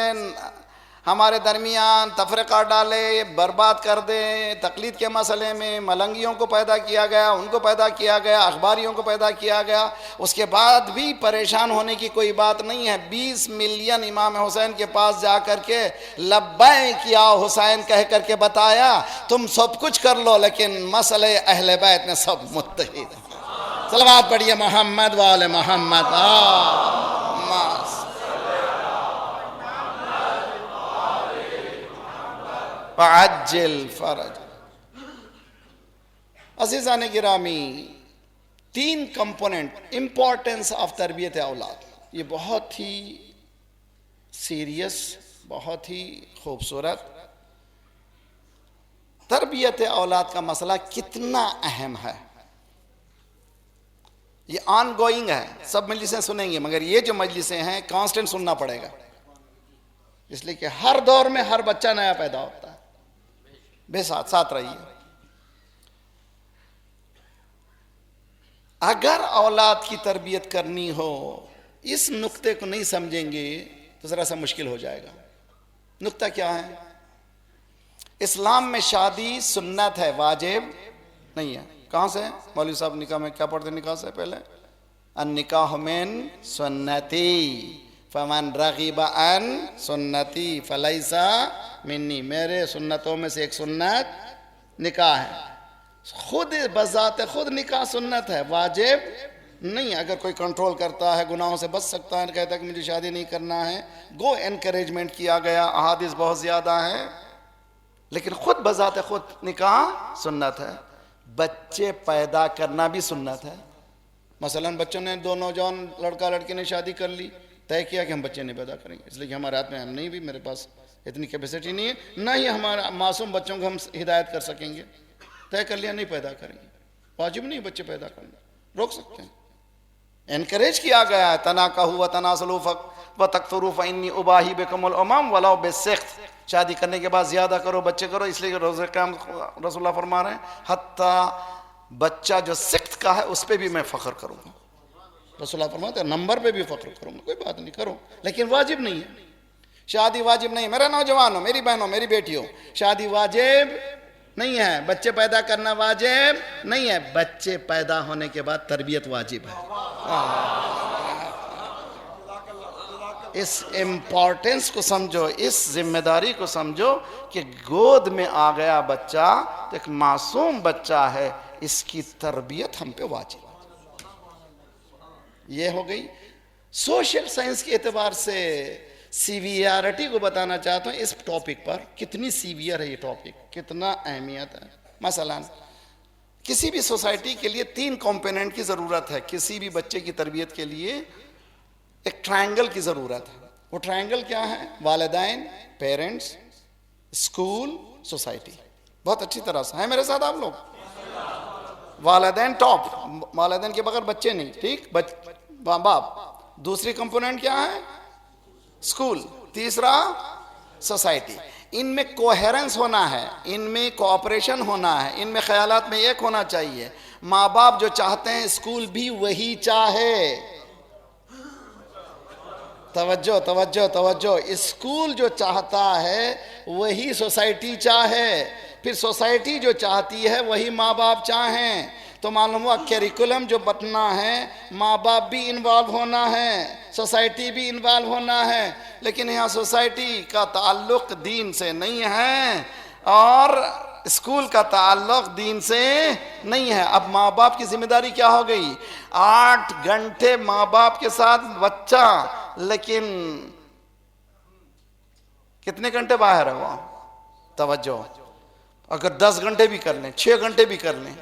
हमारे दरमियान तफरीका डाले, बर्बाद कर दे। तकलीद के मसले में मलंगियों को पैदा किया गया, उनको पैदा किया गया, अखबारियों को पैदा किया गया। उसके बाद भी परेशान होने की कोई बात नहीं है। 20 मिलियन इमाम हुसैन के पास जा कर के लब्बैक या हुसैन कह करके बताया, तुम सब कुछ कर लो लेकिन मसले अहले बैत में सब मुत्तहिद हैं। सलवात पढ़िए मोहम्मद वाले मोहम्मद, अज्जिल फरज। अज़ीज़ान गिरामी, 3 कंपोनेंट इंपॉर्टेंस ऑफ तरबियत औलाद, ये बहुत ही सीरियस, बहुत ही खूबसूरत। तरबियत औलाद का मसला कितना अहम है, ये ऑन गोइंग है। सब मजलिसें सुनेंगे मगर ये जो मजलिसें हैं कांस्टेंट सुनना पड़ेगा, इसलिए कि हर दौर में हर बच्चा नया पैदा होता है। बेसाथ साथ रहिए। अगर औलाद की तरबियत करनी हो, इस नुक्ते को नहीं समझेंगे तो जरा सा मुश्किल हो जाएगा। नुक्ता क्या है? इस्लाम में शादी सुन्नत है, वाजिब नहीं है। कहाँ से? मौलवी साहब निकाह में क्या पढ़ते? निकाह से पहले अन निकाह मिन सुन्नती फमन रगीब अन सुन्नती फलैसा मिन्नी। मेरे सुन्नतों में से एक सुन्नत निकाह है। खुद बजाते खुद निकाह सुन्नत है, वाजिब नहीं। अगर कोई कंट्रोल करता है, गुनाहों से बच सकता है, कहता है कि मुझे शादी नहीं करना है, गो एनकरेजमेंट किया गया, अहादीस बहुत ज़्यादा है, लेकिन खुद बजाते खुद निकाह सुन्नत है। बच्चे पैदा करना भी सुन्नत है। मसलन बच्चों ने, 2 नौजवान लड़का लड़की ने शादी कर ली, तय किया कि हम बच्चे नहीं पैदा करेंगे, इसलिए कि हमारे हाथ में हम नहीं, भी मेरे पास इतनी कैपेसिटी नहीं है, ना ही हमारा मासूम बच्चों को हम हिदायत कर सकेंगे। तय कर लिया नहीं पैदा करेंगे, वाजिब नहीं बच्चे पैदा करना, रोक सकते हैं। एनकरेज किया गया है, तनाकाहु व तनासलु व तकफुरु फइन्नी उबाही बिकुमुल उमम वलौ बिस्सिख्त। शादी करने के बाद ज़्यादा करो, बच्चे करो, इसलिए रोज़े क़याम रसूलुल्लाह फरमा रहे हैं हत्ता बच्चा जो सिख्त का है उस पर भी मैं फ़ख्र करूँगा। रसूलुल्लाह फरमाते हैं नंबर पे भी फ़ख्र करूँगा, कोई बात नहीं, करो, लेकिन वाजिब नहीं है। शादी वाजिब नहीं। मेरे नौजवानों, मेरी बहनों, मेरी बेटियों, शादी वाजिब नहीं है, बच्चे पैदा करना वाजिब नहीं है। बच्चे पैदा होने के बाद तरबियत वाजिब है। इस इम्पोर्टेंस को समझो, इस जिम्मेदारी को समझो कि गोद में आ गया बच्चा तो एक मासूम बच्चा है, इसकी तरबियत हम पे वाजिब। ये हो गई। सोशल साइंस के एतबार से सीवियरिटी को बताना चाहता हूँ इस टॉपिक पर, कितनी सीवियर है ये टॉपिक, कितना अहमियत है। मसलन किसी भी सोसाइटी के लिए 3 कंपोनेंट की ज़रूरत है। किसी भी बच्चे की तरबियत के लिए एक ट्रायंगल की ज़रूरत है। वो ट्रायंगल क्या है? वालिदैन, पेरेंट्स, स्कूल, सोसाइटी। बहुत अच्छी तरह से है मेरे साथ आप लोग? वालिदैन टॉप, वालिदैन के बगैर बच्चे नहीं, ठीक? माँ बाप। दूसरी कंपोनेंट क्या है? स्कूल। तीसरा सोसाइटी। इनमें कोहेरेंस होना है, इनमें कोऑपरेशन होना है, इनमें ख्यालात में एक होना चाहिए। माँ बाप जो चाहते हैं स्कूल भी वही चाहे। तवज्जो तवज्जो तवज्जो। स्कूल जो चाहता है वही सोसाइटी चाहे, फिर सोसाइटी जो चाहती है वही माँ बाप चाहें। तो मालूम हुआ कैरिकुलम जो बनना है, माँ बाप भी इन्वॉल्व होना है, सोसाइटी भी इन्वॉल्व होना है। लेकिन यहाँ सोसाइटी का ताल्लुक दीन से नहीं है और स्कूल का ताल्लुक दीन से नहीं है। अब माँ बाप की जिम्मेदारी क्या हो गई? 8 घंटे माँ बाप के साथ बच्चा, लेकिन कितने घंटे बाहर है वो? तवज्जो। अगर 10 घंटे भी कर लें, 6 घंटे भी कर लें,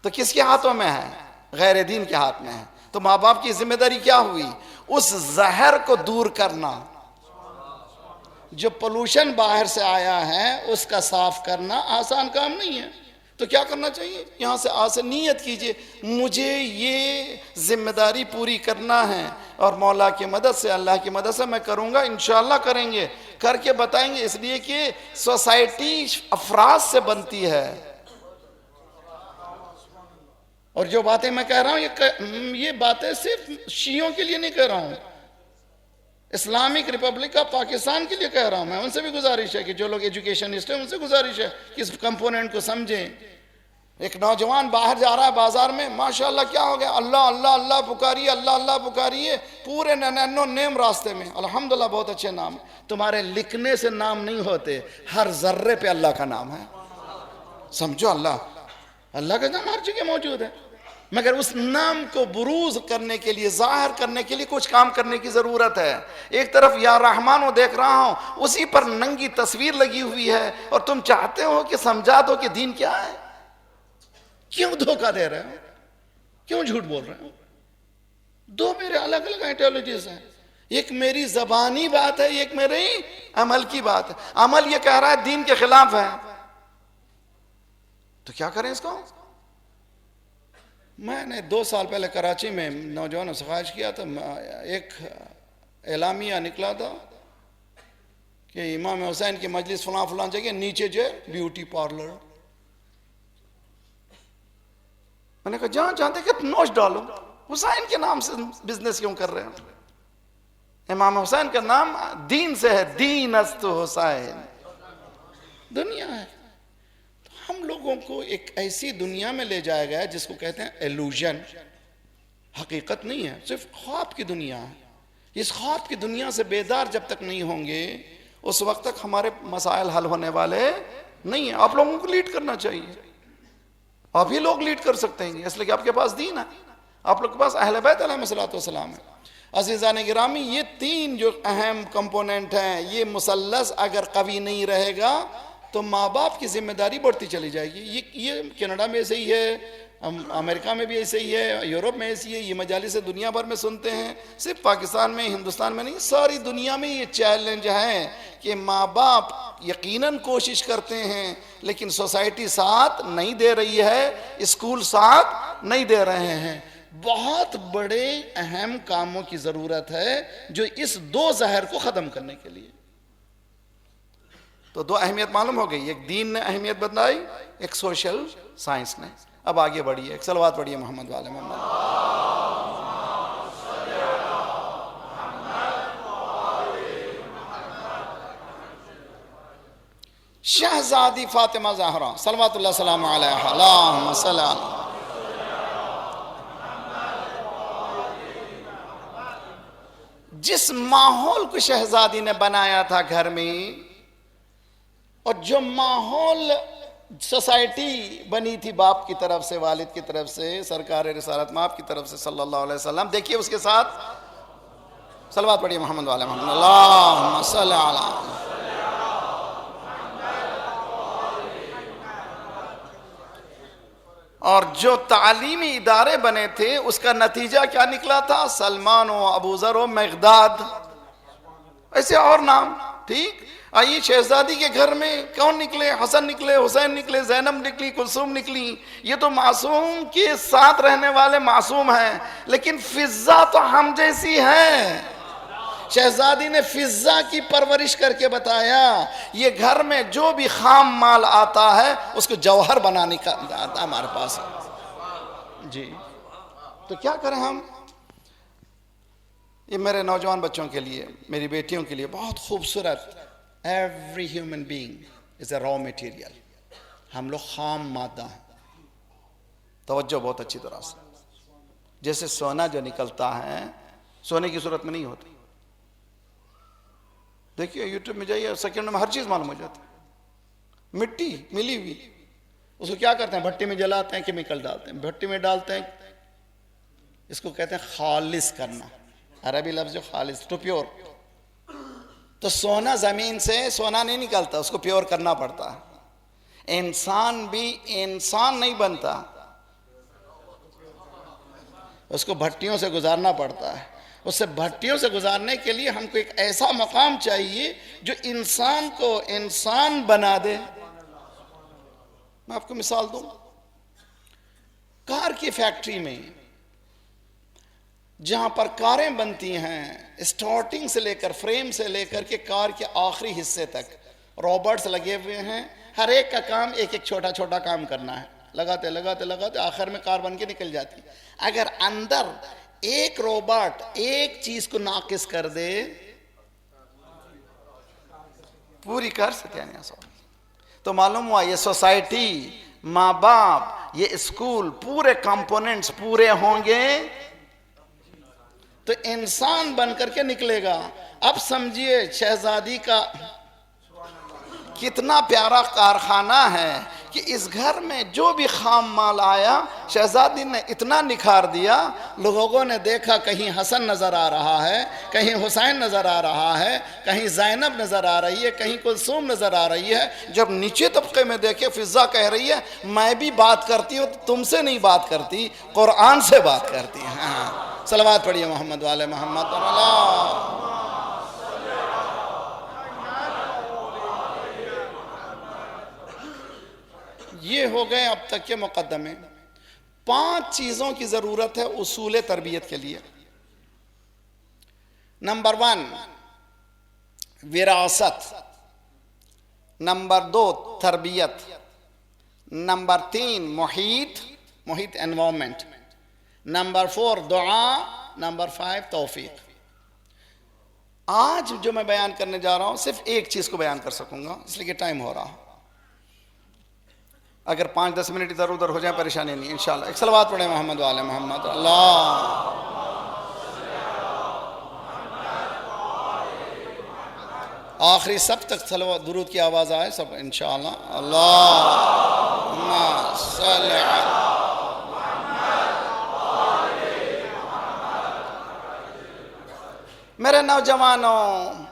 तो किसके हाथों में है? गैर दीन के हाथ में है। तो माँ बाप की जिम्मेदारी क्या हुई? उस जहर को दूर करना, जो पोल्यूशन बाहर से आया है उसका साफ करना आसान काम नहीं है। तो क्या करना चाहिए? यहाँ से आज से नीयत कीजिए, मुझे ये जिम्मेदारी पूरी करना है और मौला की मदद से, अल्लाह की मदद से मैं करूँगा, इंशाअल्लाह करेंगे, करके बताएंगे। इसलिए कि सोसाइटी अफराद से बनती है। और जो बातें मैं कह रहा हूँ ये बातें सिर्फ शियों के लिए नहीं कह रहा हूँ, इस्लामिक रिपब्लिक ऑफ पाकिस्तान के लिए कह रहा हूँ। मैं उनसे भी गुजारिश है कि जो लोग एजुकेशनिस्ट हैं उनसे गुजारिश है कि इस कंपोनेंट को समझें। एक नौजवान बाहर जा रहा है बाजार में, माशाल्लाह क्या हो गया? अल्लाह अल्लाह अल्लाह पुकारिए, अल्लाह अल्लाह पुकारिए, पूरे 99 नेम रास्ते में, अल्हम्दुलिल्लाह बहुत अच्छे नाम। तुम्हारे लिखने से नाम नहीं होते, हर जर्रे पे अल्लाह का नाम है। समझो, अल्लाह का नाम हर जगह मौजूद है, मगर उस नाम को बुरूज करने के लिए, जाहिर करने के लिए कुछ काम करने की जरूरत है। एक तरफ या रहमान वो देख रहा हूं, उसी पर नंगी तस्वीर लगी हुई है और तुम चाहते हो कि समझा दो कि दीन क्या है। क्यों धोखा दे रहे हो? क्यों झूठ बोल रहे हो? दो मेरे अलग अलग आइडियोलॉजीज हैं, एक मेरी जबानी बात है, एक मेरी अमल की बात है। अमल ये कह रहा है दीन के खिलाफ है, तो क्या करें इसको? मैंने 2 साल पहले कराची में नौजवानों से ख्वाहिश किया था, एक एलामिया निकला था कि इमाम हुसैन की मजलिस फलां फलां जगह, नीचे जो ब्यूटी पार्लर। मैंने कहा जहां चाहते कि नोश डालो, हुसैन के नाम से बिजनेस क्यों कर रहे हैं? इमाम हुसैन का नाम दीन से है, दीन अस्तु हुसैन, दुनिया है। हम लोगों को एक ऐसी दुनिया में ले जाया गया है जिसको कहते हैं इल्यूजन, हकीकत नहीं है, सिर्फ ख्वाब की दुनिया है। इस ख्वाब की दुनिया से बेदार जब तक नहीं होंगे उस वक्त तक हमारे मसाइल हल होने वाले नहीं है। आप लोगों को लीड करना चाहिए, आप ही लोग लीड कर सकते हैं, इसलिए कि आपके पास दीन है, आप लोग के पास अहले बैत अलैहिस्सलाम है। अज़ीज़ान गिरामी, ये 3 जो अहम कंपोनेंट हैं, ये मुसल्लस अगर कवी नहीं रहेगा तो माँ बाप की जिम्मेदारी बढ़ती चली जाएगी। ये कनाडा में ऐसे ही है, अमेरिका में भी ऐसे ही है, यूरोप में ऐसी है, ये मजालिस से दुनिया भर में सुनते हैं, सिर्फ पाकिस्तान में, हिंदुस्तान में नहीं, सारी दुनिया में ये चैलेंज है कि माँ बाप यकीनन कोशिश करते हैं लेकिन सोसाइटी साथ नहीं दे रही है, स्कूल साथ नहीं दे रहे हैं। बहुत बड़े अहम कामों की ज़रूरत है जो इस 2 ज़हर को ख़त्म करने के लिए। तो 2 अहमियत मालूम हो गई, एक दीन ने अहमियत बताई, एक सोशल साइंस ने। अब आगे बढ़िए, एक सलवात पढ़िए मोहम्मद वाले मोहम्मद। शहजादी फातिमा ज़हरा सल्लल्लाहु सलाम अलैहा, अल्लाहुम्मा सल्ली अलैहा। जिस माहौल को शहजादी ने बनाया था घर में, और जो माहौल सोसाइटी बनी थी बाप की तरफ से, वालिद की तरफ से, सरकार रिसालत माप की तरफ से सल्लल्लाहु अलैहि वसल्लम, देखिए उसके साथ सलवात पढ़िए मोहम्मद वाले मोहम्मद, अल्लाहुम्मा सल्ली अलैहा। और जो तालीमी इदारे बने थे उसका नतीजा क्या निकला था? सलमान व अबू ज़र व मिक़दाद, ऐसे और नाम। ठीक, आइए शहजादी के घर में कौन निकले? हसन निकले, हुसैन निकले, जैनब निकली, कुलसूम निकली। ये तो मासूम के साथ रहने वाले मासूम हैं, लेकिन फिजा तो हम जैसी है। शहजादी ने फिजा की परवरिश करके बताया, ये घर में जो भी खाम माल आता है उसको जौहर बनाने का आता हमारे पास है जी। तो क्या करें हम? ये मेरे नौजवान बच्चों के लिए, मेरी बेटियों के लिए बहुत खूबसूरत, every human being is a raw material. हम लोग खाम मादा हैं। तवज्जो बहुत अच्छी तरह से। जैसे सोना जो निकलता है सोने की सूरत में नहीं होता। देखिए यूट्यूब में जाइए, सेकंड में हर चीज मालूम हो जाती है। मिट्टी मिली हुई, उसको क्या करते हैं? भट्टी में जलाते हैं, केमिकल डालते हैं, भट्टी में डालते हैं, इसको कहते हैं खालिस करना। अरबी लफ्ज जो खालिस, टू प्योर। तो सोना जमीन से सोना नहीं निकलता, उसको प्योर करना पड़ता है। इंसान भी इंसान नहीं बनता, उसको भट्टियों से गुजारना पड़ता है। उससे भट्टियों से गुजारने के लिए हमको एक ऐसा मकाम चाहिए जो इंसान को इंसान बना दे। मैं आपको मिसाल दूं, कार की फैक्ट्री में जहां पर कारें बनती हैं, स्टार्टिंग से लेकर फ्रेम से लेकर के कार के आखिरी हिस्से तक रोबोट्स लगे हुए हैं। हर एक का काम एक एक छोटा छोटा काम करना है, लगाते लगाते लगाते आखिर में कार बन के निकल जाती है। अगर अंदर एक रोबोट एक चीज को नाकिस कर दे, पूरी कार सत्यानाश हो। तो मालूम हुआ ये सोसाइटी, माँ बाप, ये स्कूल, पूरे कंपोनेंट्स पूरे होंगे तो इंसान बन करके निकलेगा। अब समझिए शहजादी का कितना प्यारा कारखाना है कि इस घर में जो भी खाम माल आया शहजादी ने इतना निखार दिया। लोगों ने देखा कहीं हसन नजर आ रहा है, कहीं हुसैन नजर आ रहा है, कहीं जैनब नजर आ रही है, कहीं कुलसूम नजर आ रही है। जब नीचे तबके में देखे फिजा कह रही है मैं भी बात करती हूँ, तुमसे नहीं बात करती, कुरान से बात करती है। हाँ, सलवात पढ़िए मोहम्मद वाले मोहम्मद। ये हो गए अब तक के मुकद्दमे। 5 चीजों की जरूरत है उसूल तरबियत के लिए। नंबर 1 विरासत, नंबर 2 तरबियत, नंबर 3 मुहीत एनवायरमेंट, नंबर 4 दुआ, नंबर 5 तौफीक। आज जो मैं बयान करने जा रहा हूं सिर्फ एक चीज को बयान कर सकूंगा, इसलिए कि टाइम हो रहा। अगर 5-10 मिनट इधर उधर हो जाए परेशानी नहीं, इंशाल्लाह। एक सलवात पढ़े मोहम्मद वाले मोहम्मद। अल्लाह आखिरी सब तक सलवात दुरूद की आवाज आए सब इंशाल्लाह। अल्लाहुम्मा सल्ली अला मेरे नौजवानों,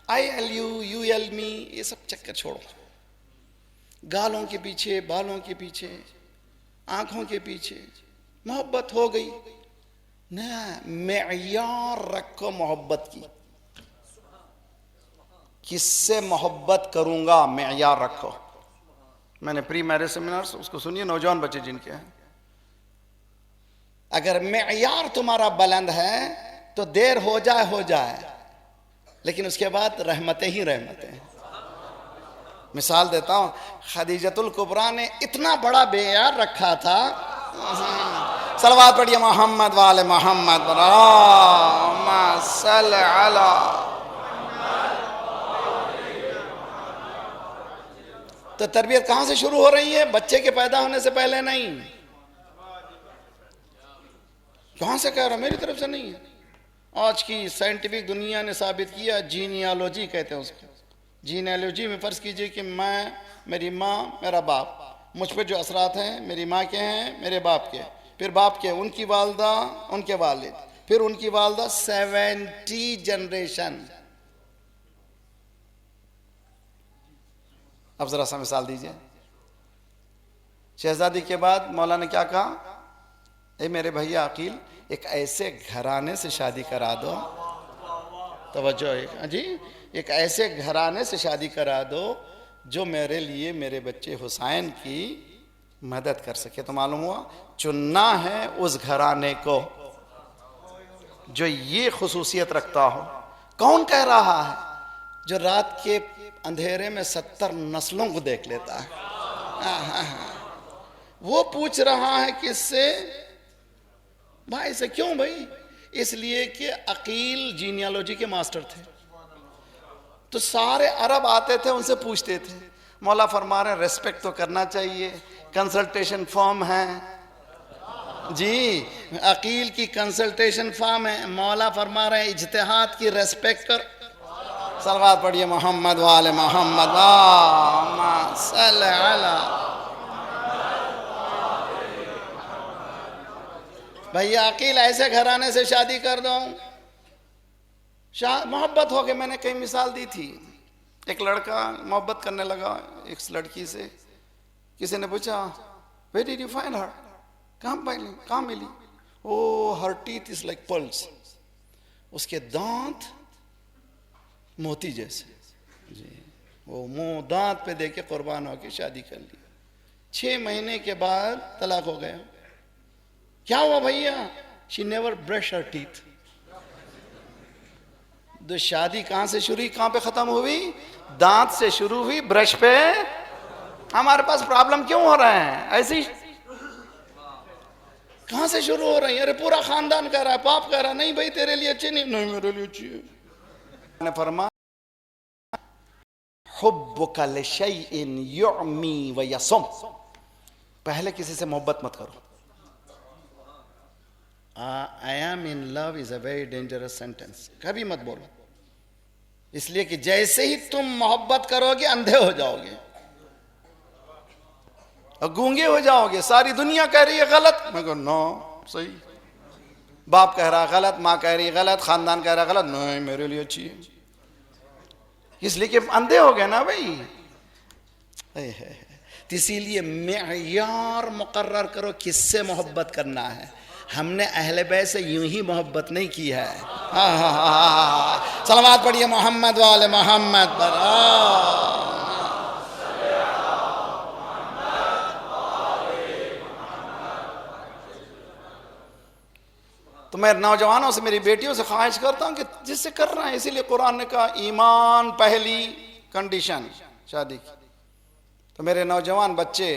ILU ULME ये सब चक्कर छोड़ो। गालों के पीछे, बालों के पीछे, आंखों के पीछे मोहब्बत हो गई ना, मेयार रखो मोहब्बत की। किससे मोहब्बत करूंगा, मेयार रखो। मैंने प्री मैरिज सेमिनार उसको सुनिए, नौजवान बच्चे जिनके हैं। अगर मेयार तुम्हारा बुलंद है तो देर हो जाए, लेकिन उसके बाद रहमतें ही रहमतें। मिसाल देता हूं, खदीजतुल कुबरा ने इतना बड़ा बेयार रखा था। सलवात पढ़िए मोहम्मद वाले मोहम्मद। तो तरबियत कहां से शुरू हो रही है? बच्चे के पैदा होने से पहले नहीं। कहां से कह रहा, मेरी तरफ से नहीं है। आज की साइंटिफिक दुनिया ने साबित किया, जीनियोलॉजी कहते हैं उसको। जीनियोलॉजी में फर्ज कीजिए कि मैं, मेरी माँ, मेरा बाप, मुझ पर जो असरात हैं मेरी माँ के हैं, मेरे बाप के, फिर बाप के, उनकी वालदा, उनके वालिद, फिर उनकी वालदा, 70 जनरेशन। अब जरा सा मिसाल दीजिए। शहजादी के बाद मौला ने क्या कहा? ए मेरे भैया अकील, एक ऐसे घराने से शादी करा दो तवज्जो है जी। एक ऐसे घराने से शादी करा दो जो मेरे लिए मेरे बच्चे हुसैन की मदद कर सके। तो मालूम हुआ चुनना है उस घराने को जो ये खुसूसियत रखता हो। कौन कह रहा है? जो रात के अंधेरे में 70 नस्लों को देख लेता है। वो पूछ रहा है किससे? भाई से। क्यों भाई? इसलिए कि अकील जीनियोलॉजी के मास्टर थे, तो सारे अरब आते थे उनसे पूछते थे। मौला फरमा रहे रेस्पेक्ट तो करना चाहिए, कंसल्टेशन फॉर्म है जी, अकील की कंसल्टेशन फॉर्म है। मौला फरमा रहे इज्तिहाद की रेस्पेक्ट कर। सलवात पढ़िए मोहम्मद वाले मोहम्मद भैया। अकील ऐसे घराने से शादी कर दो, मोहब्बत हो गई। मैंने कई मिसाल दी थी। एक लड़का मोहब्बत करने लगा एक लड़की से। किसी ने पूछा Where did you find her? कहाँ मिली? Oh her teeth is like pearls, उसके दांत मोती जैसे जी। वो मुंह दांत पे देके कुर्बान होके शादी कर ली। 6 महीने के बाद तलाक हो गया। क्या हुआ भैया? She never brush her teeth. तो शादी कहां से शुरू हुई, कहां पे खत्म हुई? दांत से शुरू हुई, ब्रश पे। हमारे पास प्रॉब्लम क्यों हो रहे हैं ऐसी? कहां से शुरू हो रही है? अरे पूरा खानदान कह रहा है, बाप कह रहा है नहीं भाई तेरे लिए अच्छी नहीं, नहीं मेरे लिए अच्छी है। मैंने फरमा हुब्बुका लिशैइन युअमी व यसुम। पहले किसी से मोहब्बत मत करो। I am in love is a very dangerous sentence, कभी मत बोलो। इसलिए कि जैसे ही तुम मोहब्बत करोगे अंधे हो जाओगे और गूंगे हो जाओगे। सारी दुनिया कह रही है गलत, मैं कहूँ नो सही। बाप कह रहा गलत, माँ कह रही है गलत, खानदान कह रहा गलत, नहीं मेरे लिए अच्छी है। इसलिए कि अंधे हो गए ना भाई। इसीलिए मेयार मुकर्रर करो किससे मोहब्बत करना है। हमने अहले बैत से यूं ही मोहब्बत नहीं की है। सलावत पढ़िए मोहम्मद वाले मोहम्मद पर। तो मैं नौजवानों से, मेरी बेटियों से ख्वाहिश करता हूं कि जिससे कर रहे हैं, इसीलिए कुरान ने कहा ईमान पहली कंडीशन शादी की। तो मेरे नौजवान बच्चे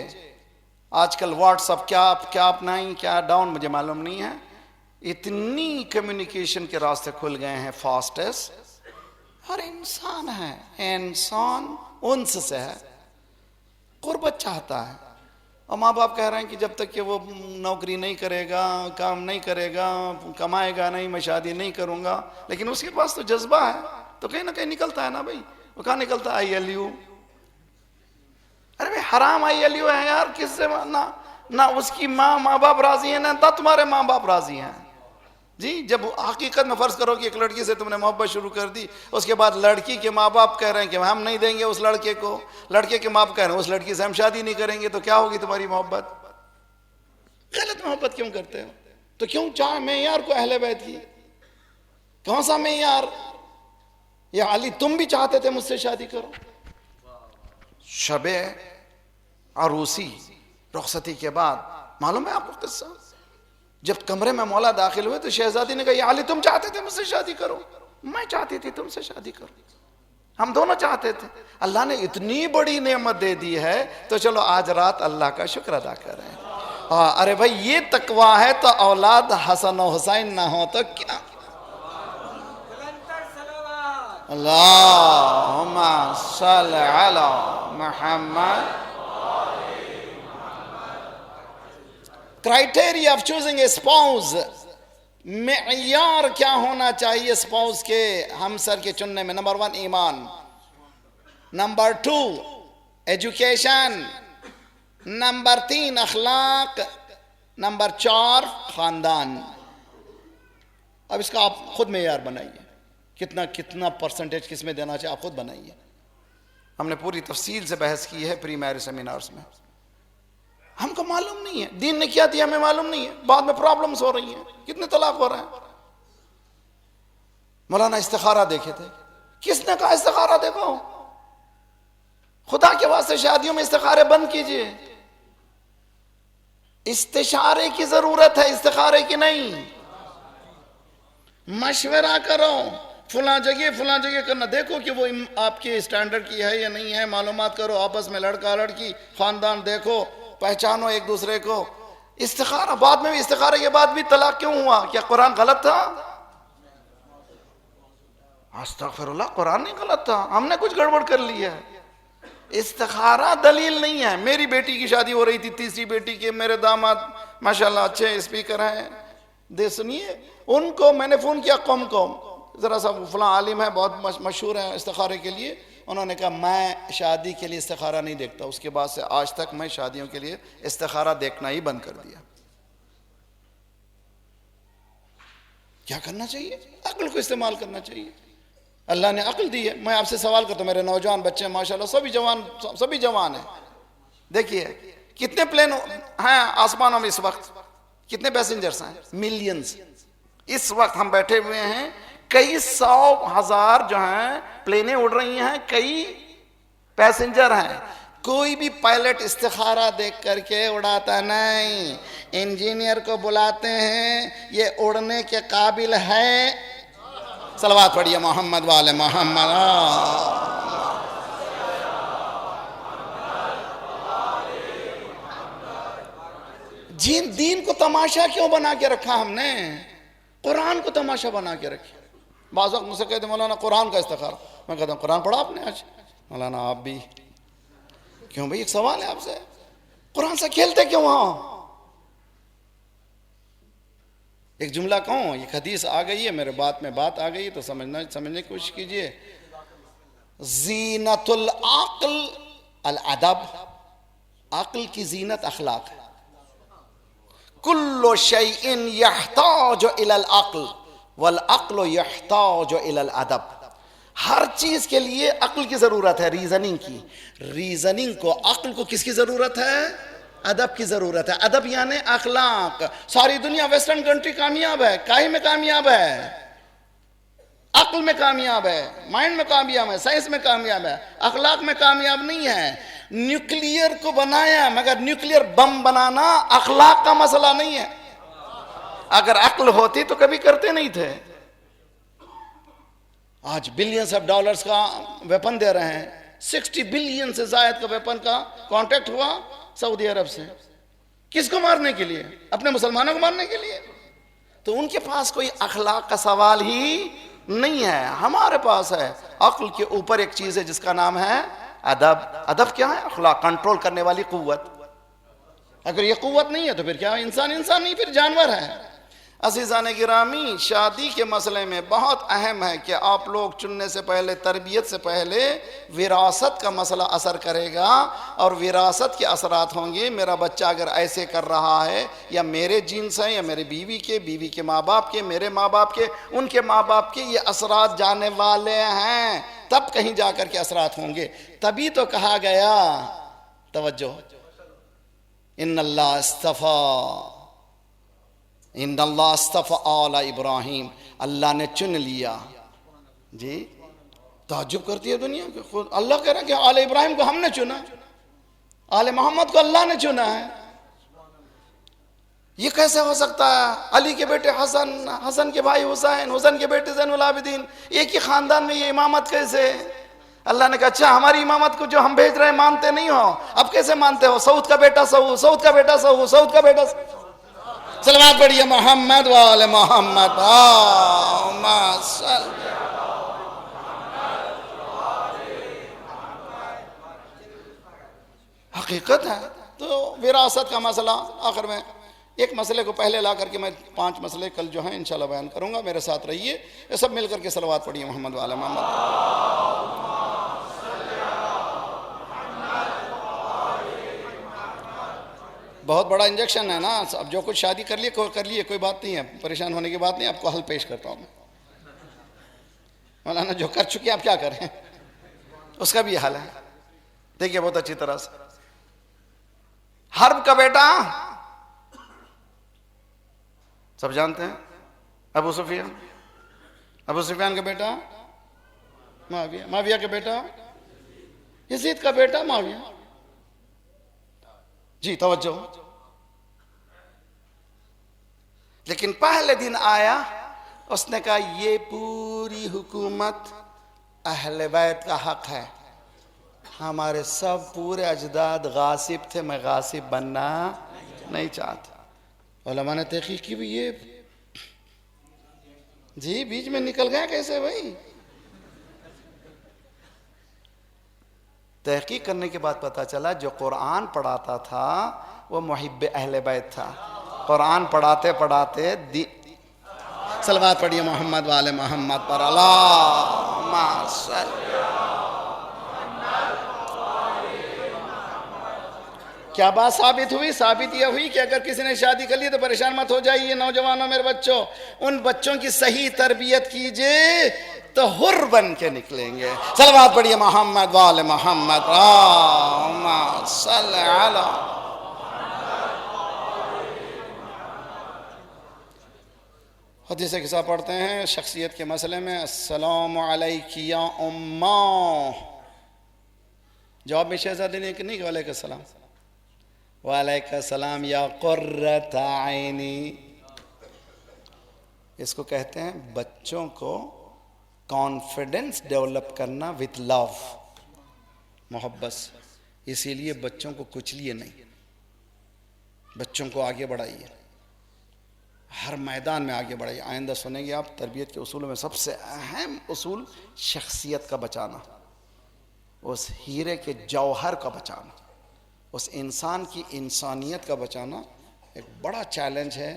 आजकल व्हाट्सअप क्या अपनाएं क्या डाउन मुझे मालूम नहीं है। इतनी कम्युनिकेशन के रास्ते खुल गए हैं, फास्टेस्ट। हर इंसान है, इंसान उनसे से है, कुर्बत चाहता है। और माँ बाप कह रहे हैं कि जब तक कि वो नौकरी नहीं करेगा, काम नहीं करेगा, कमाएगा नहीं, मैं शादी नहीं करूंगा। लेकिन उसके पास तो जज्बा है, तो कहीं ना कहीं निकलता है ना भाई। वो कहाँ निकलता है? ILU। अरे भाई हराम ILU है यार। किससे ना उसकी माँ बाप राजी है, ना तुम्हारे माँ बाप राजी हैं जी। जब हकीकत में फर्ज करो कि एक लड़की से तुमने मोहब्बत शुरू कर दी, उसके बाद लड़की के माँ बाप कह रहे हैं कि हम नहीं देंगे उस लड़के को, लड़के के माँ बाप कह रहे हैं उस लड़की से हम शादी नहीं करेंगे, तो क्या होगी तुम्हारी मोहब्बत? गलत मोहब्बत क्यों करते हो? तो क्यों चाहे मेयार को अहले बैत की? कौन सा मेयार? या अली तुम भी चाहते थे मुझसे शादी करो। शबे अरूसी रुखसती के बाद मालूम है आपको किस्सा? जब कमरे में मौला दाखिल हुए तो शहजादी ने कहा या अली तुम चाहते थे मुझसे शादी करो? मैं चाहती थी तुमसे शादी करो, हम दोनों चाहते थे। अल्लाह ने इतनी बड़ी नेमत दे दी है तो चलो आज रात अल्लाह का शुक्र अदा करें। हाँ अरे भाई ये तकवा है तो औलाद हसन और हुसैन ना हो तो क्या? अल्लाहुम्मा सल्ली अला Muhammad. Criteria of choosing a spouse, मेयार क्या होना चाहिए स्पाउस के, हमसर के चुनने में? नंबर 1 ईमान, नंबर 2 एजुकेशन, नंबर 3 अखलाक, नंबर 4 खानदान। अब इसका आप खुद मेयार बनाइए, कितना परसेंटेज किस में देना चाहिए आप खुद बनाइए। हमने पूरी तफसील से बहस की है प्री मैरिज सेमिनार्स में। हमको मालूम नहीं है दीन ने क्या दिया, हमें मालूम नहीं है। बाद में प्रॉब्लम्स हो रही हैं, कितने तलाक हो रहे हैं। मौलाना इस्तिखारा देखे थे। किसने कहा इस्तिखारा देखो? खुदा के वास्ते शादियों में इस्तिखारे बंद कीजिए। इस्तिशारे की जरूरत है, इस्तिखारे की नहीं। मशवरा करो, फुला जगह करना, देखो कि वो आपके स्टैंडर्ड की है या नहीं है, मालूमात करो आपस में, लड़का लड़की खानदान देखो, पहचानो एक दूसरे को। इस्तिखारा बाद में भी, इस्तिखारे के बाद भी तलाक क्यों हुआ? क्या कुरान गलत था? अस्तगफिरुल्लाह, कुरान नहीं गलत था, हमने कुछ गड़बड़ कर ली है। इस्तिखारा दलील नहीं है। मेरी बेटी की शादी हो रही थी, तीसरी बेटी के, मेरे दामाद माशाल्लाह अच्छे स्पीकर हैं, दे सुनिए, उनको मैंने फ़ोन किया कौम को, ज़रा सा फलां आलिम है बहुत मशहूर है इस्तिखारे के लिए, उन्होंने कहा मैं शादी के लिए इस्तिखारा नहीं देखता। उसके बाद से आज तक मैं शादियों के लिए इस्तिखारा देखना ही बंद कर दिया। क्या करना चाहिए? अक्ल को इस्तेमाल करना चाहिए। अल्लाह ने अक्ल दी है। मैं आपसे सवाल करता हूँ, मेरे नौजवान बच्चे माशाल्लाह सभी जवान हैं, देखिए कितने प्लेन हैं आसमानों में इस वक्त, कितने पैसेंजर्स हैं? मिलियंस। इस वक्त हम बैठे हुए हैं, कई 100,000 जो हैं प्लेनें उड़ रही हैं, कई पैसेंजर हैं। कोई भी पायलट इस्तिखारा देख करके उड़ाता नहीं। इंजीनियर को बुलाते हैं, ये उड़ने के काबिल है। सलवात पढ़िए मोहम्मद वाले मोहम्मद। जिन दीन को तमाशा क्यों बना के रखा हमने? कुरान को तमाशा बना के रखे। बाज़ वक्त मुझसे कहते मौलाना कुरान का इस्तिखारा, मैं कहता हूँ कुरान पढ़ा आपने आज? मौलाना आप भी। क्यों भाई, एक सवाल है आपसे, कुरान से खेलते क्यों हो? एक जुमला कहूँ, एक हदीस आ गई है, मेरे बात में बात आ गई है तो समझने की कोशिश कीजिए। जीनतुल अक्ल अल अदब, अक्ल की जीनत अखलाक है। कुल्लु शैइन यहताजु इलल अक्ल वल अक्ल यहताजु इलल अदब। हर चीज के लिए अक्ल की जरूरत है, रीजनिंग की। रीजनिंग को, अक्ल को किसकी जरूरत है? अदब की जरूरत है। अदब यानी अखलाक। सारी दुनिया वेस्टर्न कंट्री कामयाब है, काहे में कामयाब है? अक्ल में कामयाब है, माइंड में कामयाब है, साइंस में कामयाब है, अखलाक में कामयाब नहीं है। न्यूक्लियर को बनाया, मगर न्यूक्लियर बम बनाना अखलाक का मसला नहीं है। अगर अक्ल होती तो कभी करते नहीं थे। आज बिलियंस ऑफ डॉलर्स का वेपन दे रहे हैं। 60 बिलियन से ज्यादा का वेपन का कॉन्ट्रैक्ट हुआ सऊदी अरब से। किसको मारने के लिए? अपने मुसलमानों को मारने के लिए। तो उनके पास कोई अखलाक का सवाल ही नहीं है, हमारे पास है। अक्ल के ऊपर एक चीज है जिसका नाम है अदब। अदब क्या है? अखलाक, कंट्रोल करने वाली कुव्वत। अगर ये कुव्वत नहीं है तो फिर क्या? इंसान नहीं, फिर जानवर है। अज़ीज़ाने गिरामी, शादी के मसले में बहुत अहम है कि आप लोग चुनने से पहले, तरबियत से पहले विरासत का मसला असर करेगा, और विरासत के असरात होंगे। मेरा बच्चा अगर ऐसे कर रहा है, या मेरे जीन्स हैं, या मेरे बीवी के माँ बाप के, मेरे माँ बाप के, उनके माँ बाप के, ये असरात जाने वाले हैं, तब कहीं जाकर के असरात होंगे। तभी तो कहा गया, तवज्जो, इन्नल्लाह अस्तफ़ा आला इब्राहिम, अल्लाह ने चुन लिया। जी, ताज्जुब करती है दुनिया के। खुद अल्लाह कह रहा है कि आले इब्राहिम को हमने चुना, आले मोहम्मद को अल्लाह ने चुना है। ये कैसे हो सकता है? अली के बेटे हसन, हसन के भाई हुसैन, हुसैन के बेटे ज़ैनुल आबिदीन, एक ही खानदान में ये इमामत कैसे? अल्लाह ने कहा अच्छा, हमारी इमामत को जो हम भेज रहे हैं मानते नहीं हो, अब कैसे मानते हो? सऊद का बेटा सऊद, सऊद का बेटा सऊद, सऊद का बेटा। सलवात पढ़िए मोहम्मद वाले मोहम्मद। हकीकत है। तो विरासत का मसला, आखिर में एक मसले को पहले ला करके मैं 5 मसले कल जो हैं इंशाल्लाह बयान करूंगा। मेरे साथ रहिए, ये सब मिलकर के सलवात पढ़िए मोहम्मद वाले मोहम्मद। बहुत बड़ा इंजेक्शन है ना। अब जो कुछ शादी कर लिए कोई बात नहीं है, परेशान होने की बात नहीं। आपको हल पेश करता हूँ मैं। मौलाना जो कर चुके आप क्या करें, उसका भी हल है। देखिए बहुत अच्छी तरह से, हर्ब का बेटा सब जानते हैं, अबू सुफियान, अबू सुफियान का बेटा मुआविया, मुआविया का बेटा यजीद का बेटा मुआविया। जी तवज्जो। लेकिन पहले दिन आया, उसने कहा ये पूरी हुकूमत अहले बैत का हक है, हमारे सब पूरे अजदाद गासिब थे, मैं गासिब बनना नहीं चाहता। उलमा ने तहकीक की भी, ये जी बीच में निकल गया कैसे भाई? तहकीक करने के बाद पता चला जो कुरान पढ़ाता था वो मुहिब्बे अहले बैत था। कुरान पढ़ाते पढ़ाते सलवात पढ़िए मोहम्मद वाले मोहम्मद पर, अल्लाहुम्मा सल्ली। क्या बात साबित हुई? साबित यह हुई कि अगर किसी ने शादी कर ली तो परेशान मत हो जाइए नौजवानों, मेरे बच्चों, उन बच्चों की सही तरबियत कीजिए तो हुर बन के निकलेंगे। सलवात पढ़िए मोहम्मद वाले मोहम्मद, अल्लाहुम्मा सल्ली अला। हदीस के साथ पढ़ते हैं शख्सियत के मसले में, अस्सलामु अलैकी या उम्मा। जवाब में शहजादी ने कि नहीं, वालेकुम सलाम, वालेकुम सलाम या कुर्रत आइनी। इसको कहते हैं बच्चों को कॉन्फिडेंस डेवलप करना विथ लव, मोहब्बत से। इसीलिए बच्चों को कुचलिए नहीं, बच्चों को आगे बढ़ाइए, हर मैदान में आगे बढ़ाइए। आइंदा सुनेंगे आप तरबियत के उसूलों में सबसे अहम उसूल शख्सियत का बचाना, उस हीरे के जौहर का बचाना, उस इंसान की इंसानियत का बचाना एक बड़ा चैलेंज है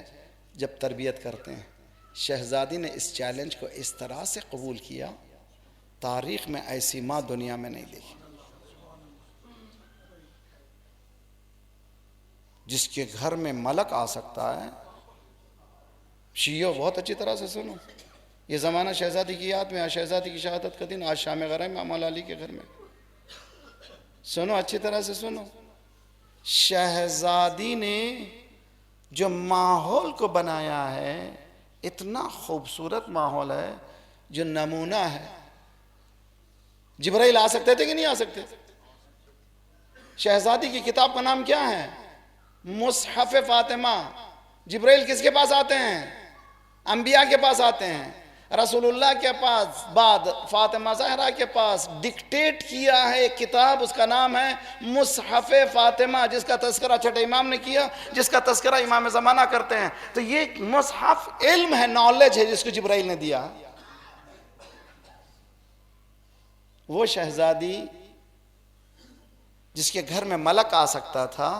जब तरबियत करते हैं। शहजादी ने इस चैलेंज को इस तरह से कबूल किया, तारीख़ में ऐसी माँ दुनिया में नहीं देखी। जिसके घर में मलक आ सकता है, शियो बहुत अच्छी तरह से सुनो, ये ज़माना शहजादी की याद में है, शहजादी की शहादत का दिन आज शाम गरम में मौला अली के घर में। सुनो अच्छी तरह से सुनो, शहजादी ने जो माहौल को बनाया है, इतना खूबसूरत माहौल है जो नमूना है। जिब्राइल आ सकते थे कि नहीं आ सकते? शहजादी की किताब का नाम क्या है? मुसहफ फातिमा। जिब्राइल किसके पास आते हैं? अंबिया के पास आते हैं। रसूलुल्लाह के पास बाद फातिमा ज़हरा के पास डिक्टेट किया है एक किताब, उसका नाम है मुसहफ फातिमा, जिसका तस्करा छठे इमाम ने किया, जिसका तस्करा इमाम ज़माना करते हैं। तो ये मुसहफ इल्म है, नॉलेज है, जिसको जिब्राइल ने दिया। वो शहजादी जिसके घर में मलक आ सकता था,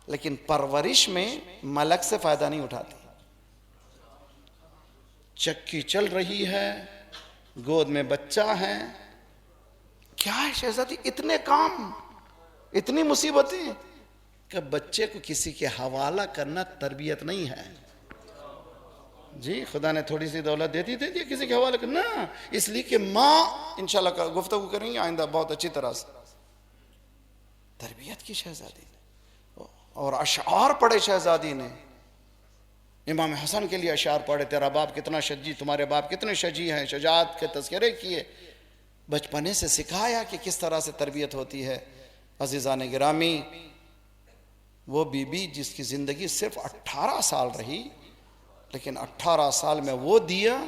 लेकिन परवरिश में मलक से फायदा नहीं उठाती। चक्की चल रही है, गोद में बच्चा है, क्या है शहजादी, इतने काम, इतनी मुसीबतें, कि बच्चे को किसी के हवाला करना तरबियत नहीं है। जी खुदा ने थोड़ी सी दौलत दे दी किसी के हवाले करना, इसलिए कि माँ, इंशाल्लाह गुफ्तगू करेंगे आइंदा बहुत अच्छी तरह से, तरबियत की शहजादी ने। और अशआर पढ़े शहजादी ने, इमाम हसन के लिए अशार पढ़े, तेरा बाप कितना शजी, तुम्हारे बाप कितने शजी हैं, शजात के तस्करे किए, बचपने से सिखाया कि किस तरह से तरबियत होती है। अज़ीज़ान गिरामी, वो बीबी जिसकी ज़िंदगी सिर्फ 18 साल रही, लेकिन 18 साल में वो दिया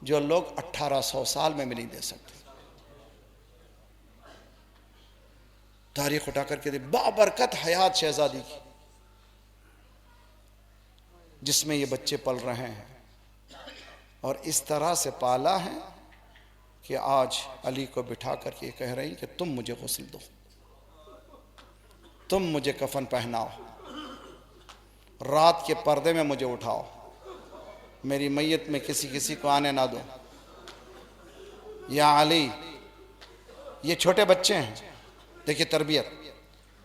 जो लोग 1800 साल में भी नहीं दे सकते। तारीख उठा करके दी, बाबरकत हयात शहजादी की, जिसमें ये बच्चे पल रहे हैं, और इस तरह से पाला है कि आज अली को बिठा करके कह रही कि तुम मुझे गुस्ल दो, तुम मुझे कफन पहनाओ, रात के पर्दे में मुझे उठाओ, मेरी मैयत में किसी को आने ना दो। या अली, ये छोटे बच्चे हैं, देखिए तरबियत,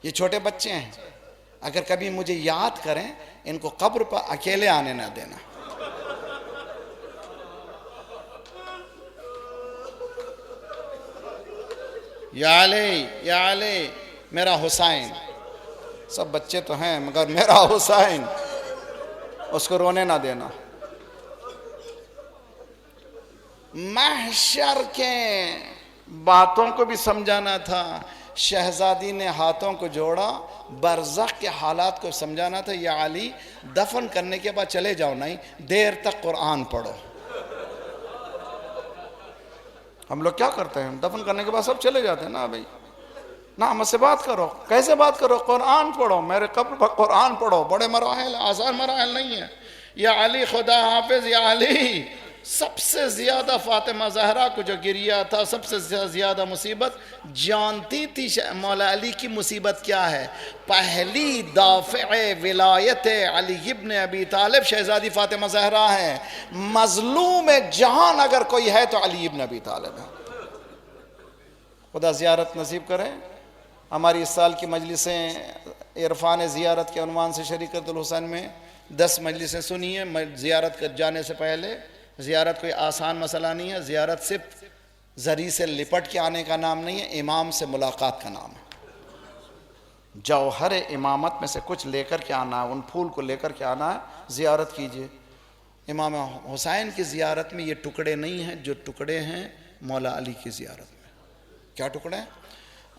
ये छोटे बच्चे हैं, अगर कभी मुझे याद करें, इनको कब्र पर अकेले आने ना देना। या अली मेरा हुसैन, सब बच्चे तो हैं मगर मेरा हुसैन, उसको रोने ना देना। महशर के बातों को भी समझाना था। शहजादी ने हाथों को जोड़ा, बरज़ख के हालात को समझाना था। या अली, दफन करने के बाद चले जाओ, नहीं देर तक कुरान पढ़ो। हम लोग क्या करते हैं, दफन करने के बाद सब चले जाते हैं ना भाई, ना हमसे बात करो। कैसे बात करो? कुरान पढ़ो, मेरे कब्र पर कुरान पढ़ो। बड़े मराहिल, आसान मराहिल नहीं है। या अली खुदा हाफिज, या अली। सबसे ज्यादा फातिमा जहरा को जो गिरिया था, सबसे ज्यादा मुसीबत जानती थी मौला अली की मुसीबत क्या है। पहली दाफ़े विलायत अली इब्न अबी तालिब शहजादी फातिमा जहरा है। मजलूम जहान अगर कोई है तो अली इब्न अबी तालिब है। खुदा ज़ियारत नसीब करें। हमारी इस साल की मजलिसें इरफान ज़ियारत के उन्वान से शरीकतुल हुसैन में 10 मजलिसें सुनिए। ज़ियारत कर जाने से पहले, ज़ियारत कोई आसान मसला नहीं है। ज़ियारत सिर्फ ज़री से लिपट के आने का नाम नहीं है, इमाम से मुलाकात का नाम है। जौहर इमामत में से कुछ लेकर के आना है, उन फूल को लेकर के आना है, ज़ियारत कीजिए। इमाम हुसैन की ज़ियारत में ये टुकड़े नहीं हैं जो टुकड़े हैं मौला अली की ज़ियारत में। क्या टुकड़े हैं?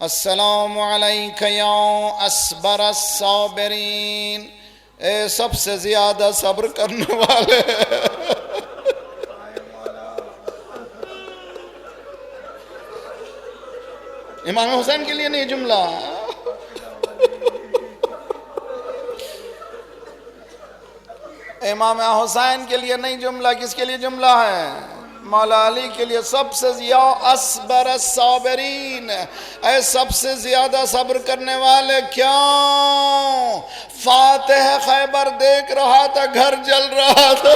अस्सलामु अलैका या अस्बर अस्साबिरीन, ए सबसे ज्यादा सब्र करने वाले। इमाम हुसैन के लिए नहीं जुमला, इमाम हुसैन के लिए नहीं जुमला। किसके लिए जुमला है? मौला अली के लिए। सबसे या अस्बर अस्साबिरीन, ऐ सबसे ज्यादा सब्र करने वाले। क्यों? फातिह खैबर देख रहा था, घर जल रहा था।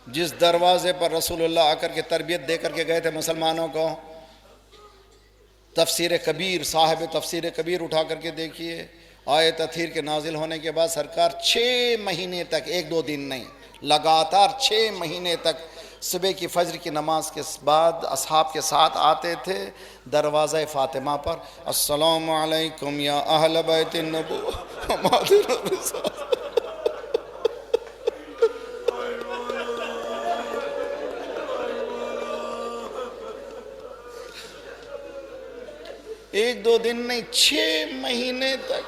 जिस दरवाजे पर रसूलुल्लाह आकर के तरबियत दे करके गए थे मुसलमानों को, तफसीर कबीर, साहिब तफसीर कबीर उठा करके देखिए। आयत तथीर के नाजिल होने के बाद सरकार 6 महीने तक, 1-2 दिन नहीं, लगातार 6 महीने तक सुबह की फजर की नमाज के बाद असहाब के साथ आते थे दरवाज़ा फ़ातिमा पर। अस्सलामु अलैकुम या अहल बैतिन नबुव्वह। एक दो दिन नहीं, 6 महीने तक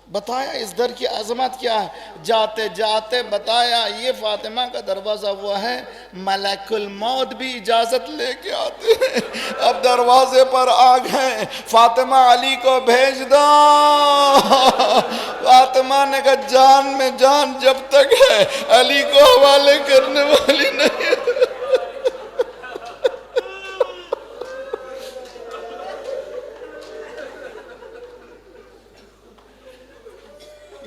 बताया इस दर की अजमत क्या है। जाते जाते बताया ये फातिमा का दरवाज़ा हुआ है, मलकुल मौत भी इजाज़त लेके आते हैं। अब दरवाजे पर आ गए, फातिमा अली को भेज दो। फातिमा ने कहा जान में जान जब तक है, अली को हवाले करने वाली नहीं है।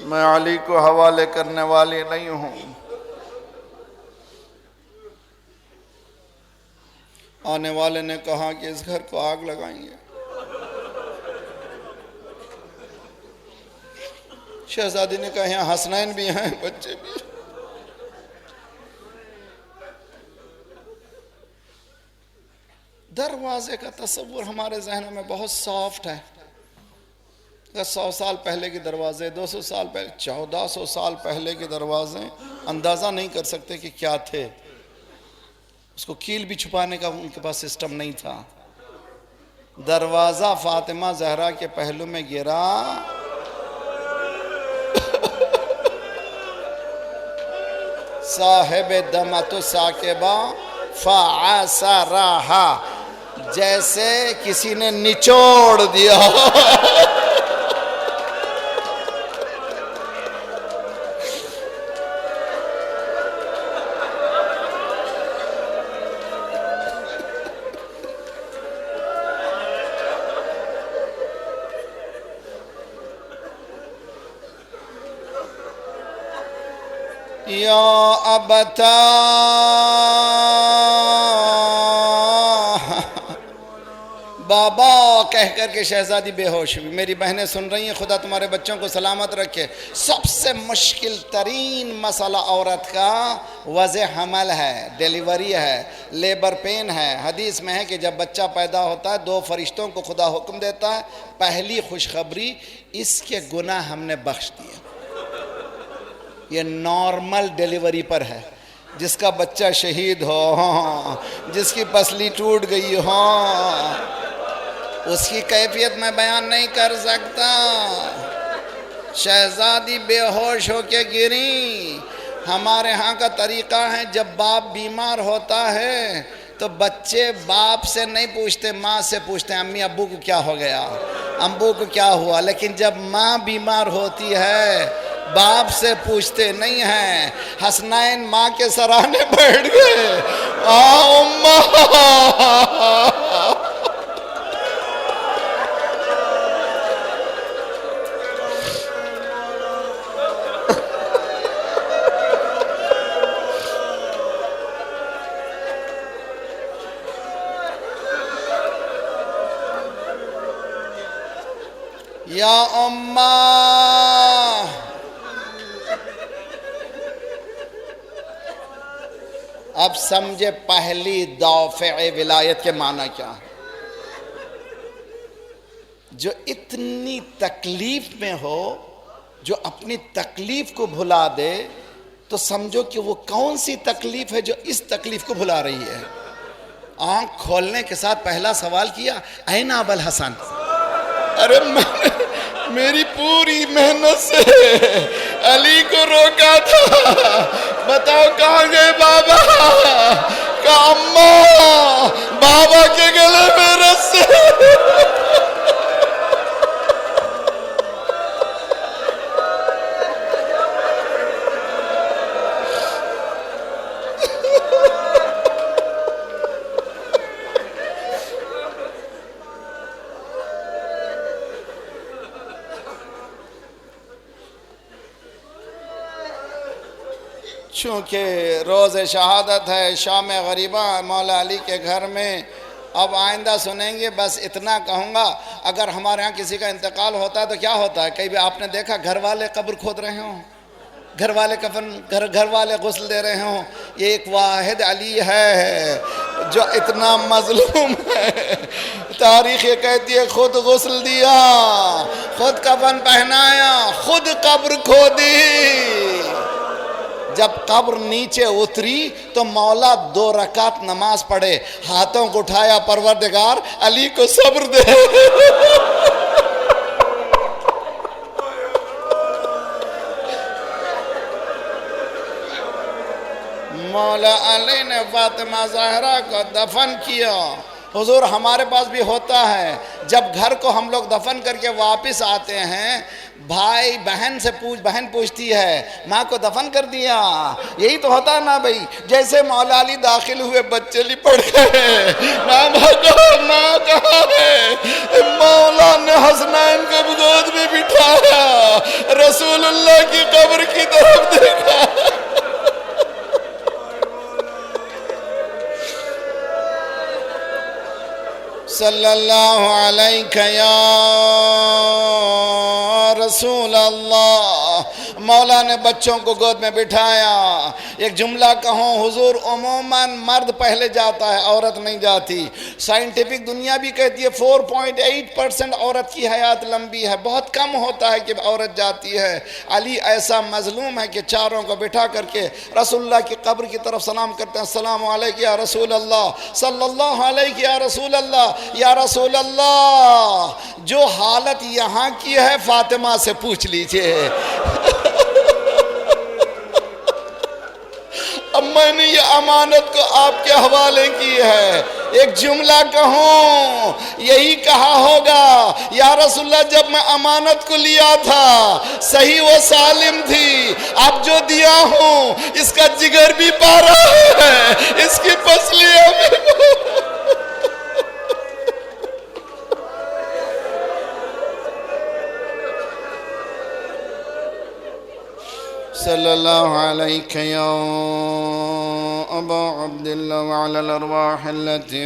मैं अली को हवाले करने वाली नहीं हूं। आने वाले ने कहा कि इस घर को आग लगाएंगे। शहजादी ने कहा यहाँ हसनैन भी हैं, बच्चे भी। दरवाजे का तस्वुर हमारे जहनों में बहुत सॉफ्ट है। 100 साल पहले के दरवाजे, 200 साल पहले, 1400 साल पहले के दरवाजे अंदाज़ा नहीं कर सकते कि क्या थे। उसको कील भी छुपाने का उनके पास सिस्टम नहीं था। दरवाज़ा फातिमा जहरा के पहलू में गिरा, साहिब दमतु साकिबा फ़असरहा, जैसे किसी ने निचोड़ दिया। या अबता बाबा कह कर के शहजादी बेहोश हुई। मेरी बहनें सुन रही हैं, खुदा तुम्हारे बच्चों को सलामत रखे। सबसे मुश्किल तरीन मसला औरत का वज़े हमल है, डिलीवरी है, लेबर पेन है। हदीस में है कि जब बच्चा पैदा होता है 2 फरिश्तों को खुदा हुक्म देता है, पहली खुशखबरी इसके गुनाह हमने बख्श दिए। ये नॉर्मल डिलीवरी पर है। जिसका बच्चा शहीद हो, जिसकी पसली टूट गई हो, उसकी कैफियत मैं बयान नहीं कर सकता। शहजादी बेहोश होके गिरी। हमारे यहाँ का तरीक़ा है, जब बाप बीमार होता है तो बच्चे बाप से नहीं पूछते, माँ से पूछते हैं, अम्मी अब्बू को क्या हो गया, अब्बू को क्या हुआ। लेकिन जब माँ बीमार होती है बाप से पूछते नहीं हैं। हसनैन माँ के सराहने बैठ गए। उम्मा या उम्मा, अब समझे पहली दाफ़े विलायत के माना क्या है। जो इतनी तकलीफ में हो, जो अपनी तकलीफ को भुला दे, तो समझो कि वो कौन सी तकलीफ है जो इस तकलीफ को भुला रही है। आंख खोलने के साथ पहला सवाल किया, ऐना अबुल हसन। अरे मेरी पूरी मेहनत से अली को रोका था, बताओ कहाँ गए बाबा। का अम्मा बाबा के गले में रस्से। चूँकि रोज़ शहादत है, शाम गरीबा मौला अली के घर में। अब आइंदा सुनेंगे, बस इतना कहूँगा, अगर हमारे यहाँ किसी का इंतकाल होता है तो क्या होता है। कई बार आपने देखा घर वाले कब्र खोद रहे हों, घर वाले कफन, घर वाले गुस्ल दे रहे हों। ये एक वाहिद अली है जो इतना मजलूम है। तारीख़ ये कहती है खुद गुस्ल दिया, खुद कफन पहनाया, खुद कब्र खोदी। जब कब्र नीचे उतरी तो मौला 2 रकात नमाज पढ़े, हाथों को उठाया, परवरदिगार अली को सब्र दे। मौला अली ने फातिमा ज़हरा को दफन किया। हुजूर हमारे पास भी होता है, जब घर को हम लोग दफन करके वापस आते हैं, भाई बहन से बहन पूछती है माँ को दफन कर दिया। यही तो होता है ना भाई। जैसे मौला अली दाखिल हुए बच्चे लिपट गए, माँ कहाँ है। मौला ने हसनैन को गोद में बिठाया, रसूलुल्लाह की कब्र की तरफ देखा। सल्लल्लाहु अलैहि या रसूल अल्लाह। मौला ने बच्चों को गोद में बिठाया। एक जुमला कहूँ हुजूर, उमूमन मर्द पहले जाता है, औरत नहीं जाती। साइंटिफिक दुनिया भी कहती है 4.8% औरत की हयात लंबी है, बहुत कम होता है कि औरत जाती है। अली ऐसा मजलूम है कि चारों को बिठा करके रसूलुल्लाह की कब्र की तरफ सलाम करते हैं, अस्सलामु अलैका या रसूल अल्लाह, सल्लल्लाहु अलैहि या रसूल अल्लाह। या रसूल अल्लाह, जो हालत यहाँ की है फातिमा से पूछ लीजिए। अब मैंने ये अमानत को आपके हवाले की है। एक जुमला कहूँ, यही कहा होगा, या रसूलल्लाह जब मैं अमानत को लिया था सही वो सालिम थी, अब जो दिया हूँ इसका जिगर भी पारा है, इसकी पसलियाँ भी। सल्लल्लाहु अलैहि या अबा अब्दुल्लाह व अलल अरवाह अल्लती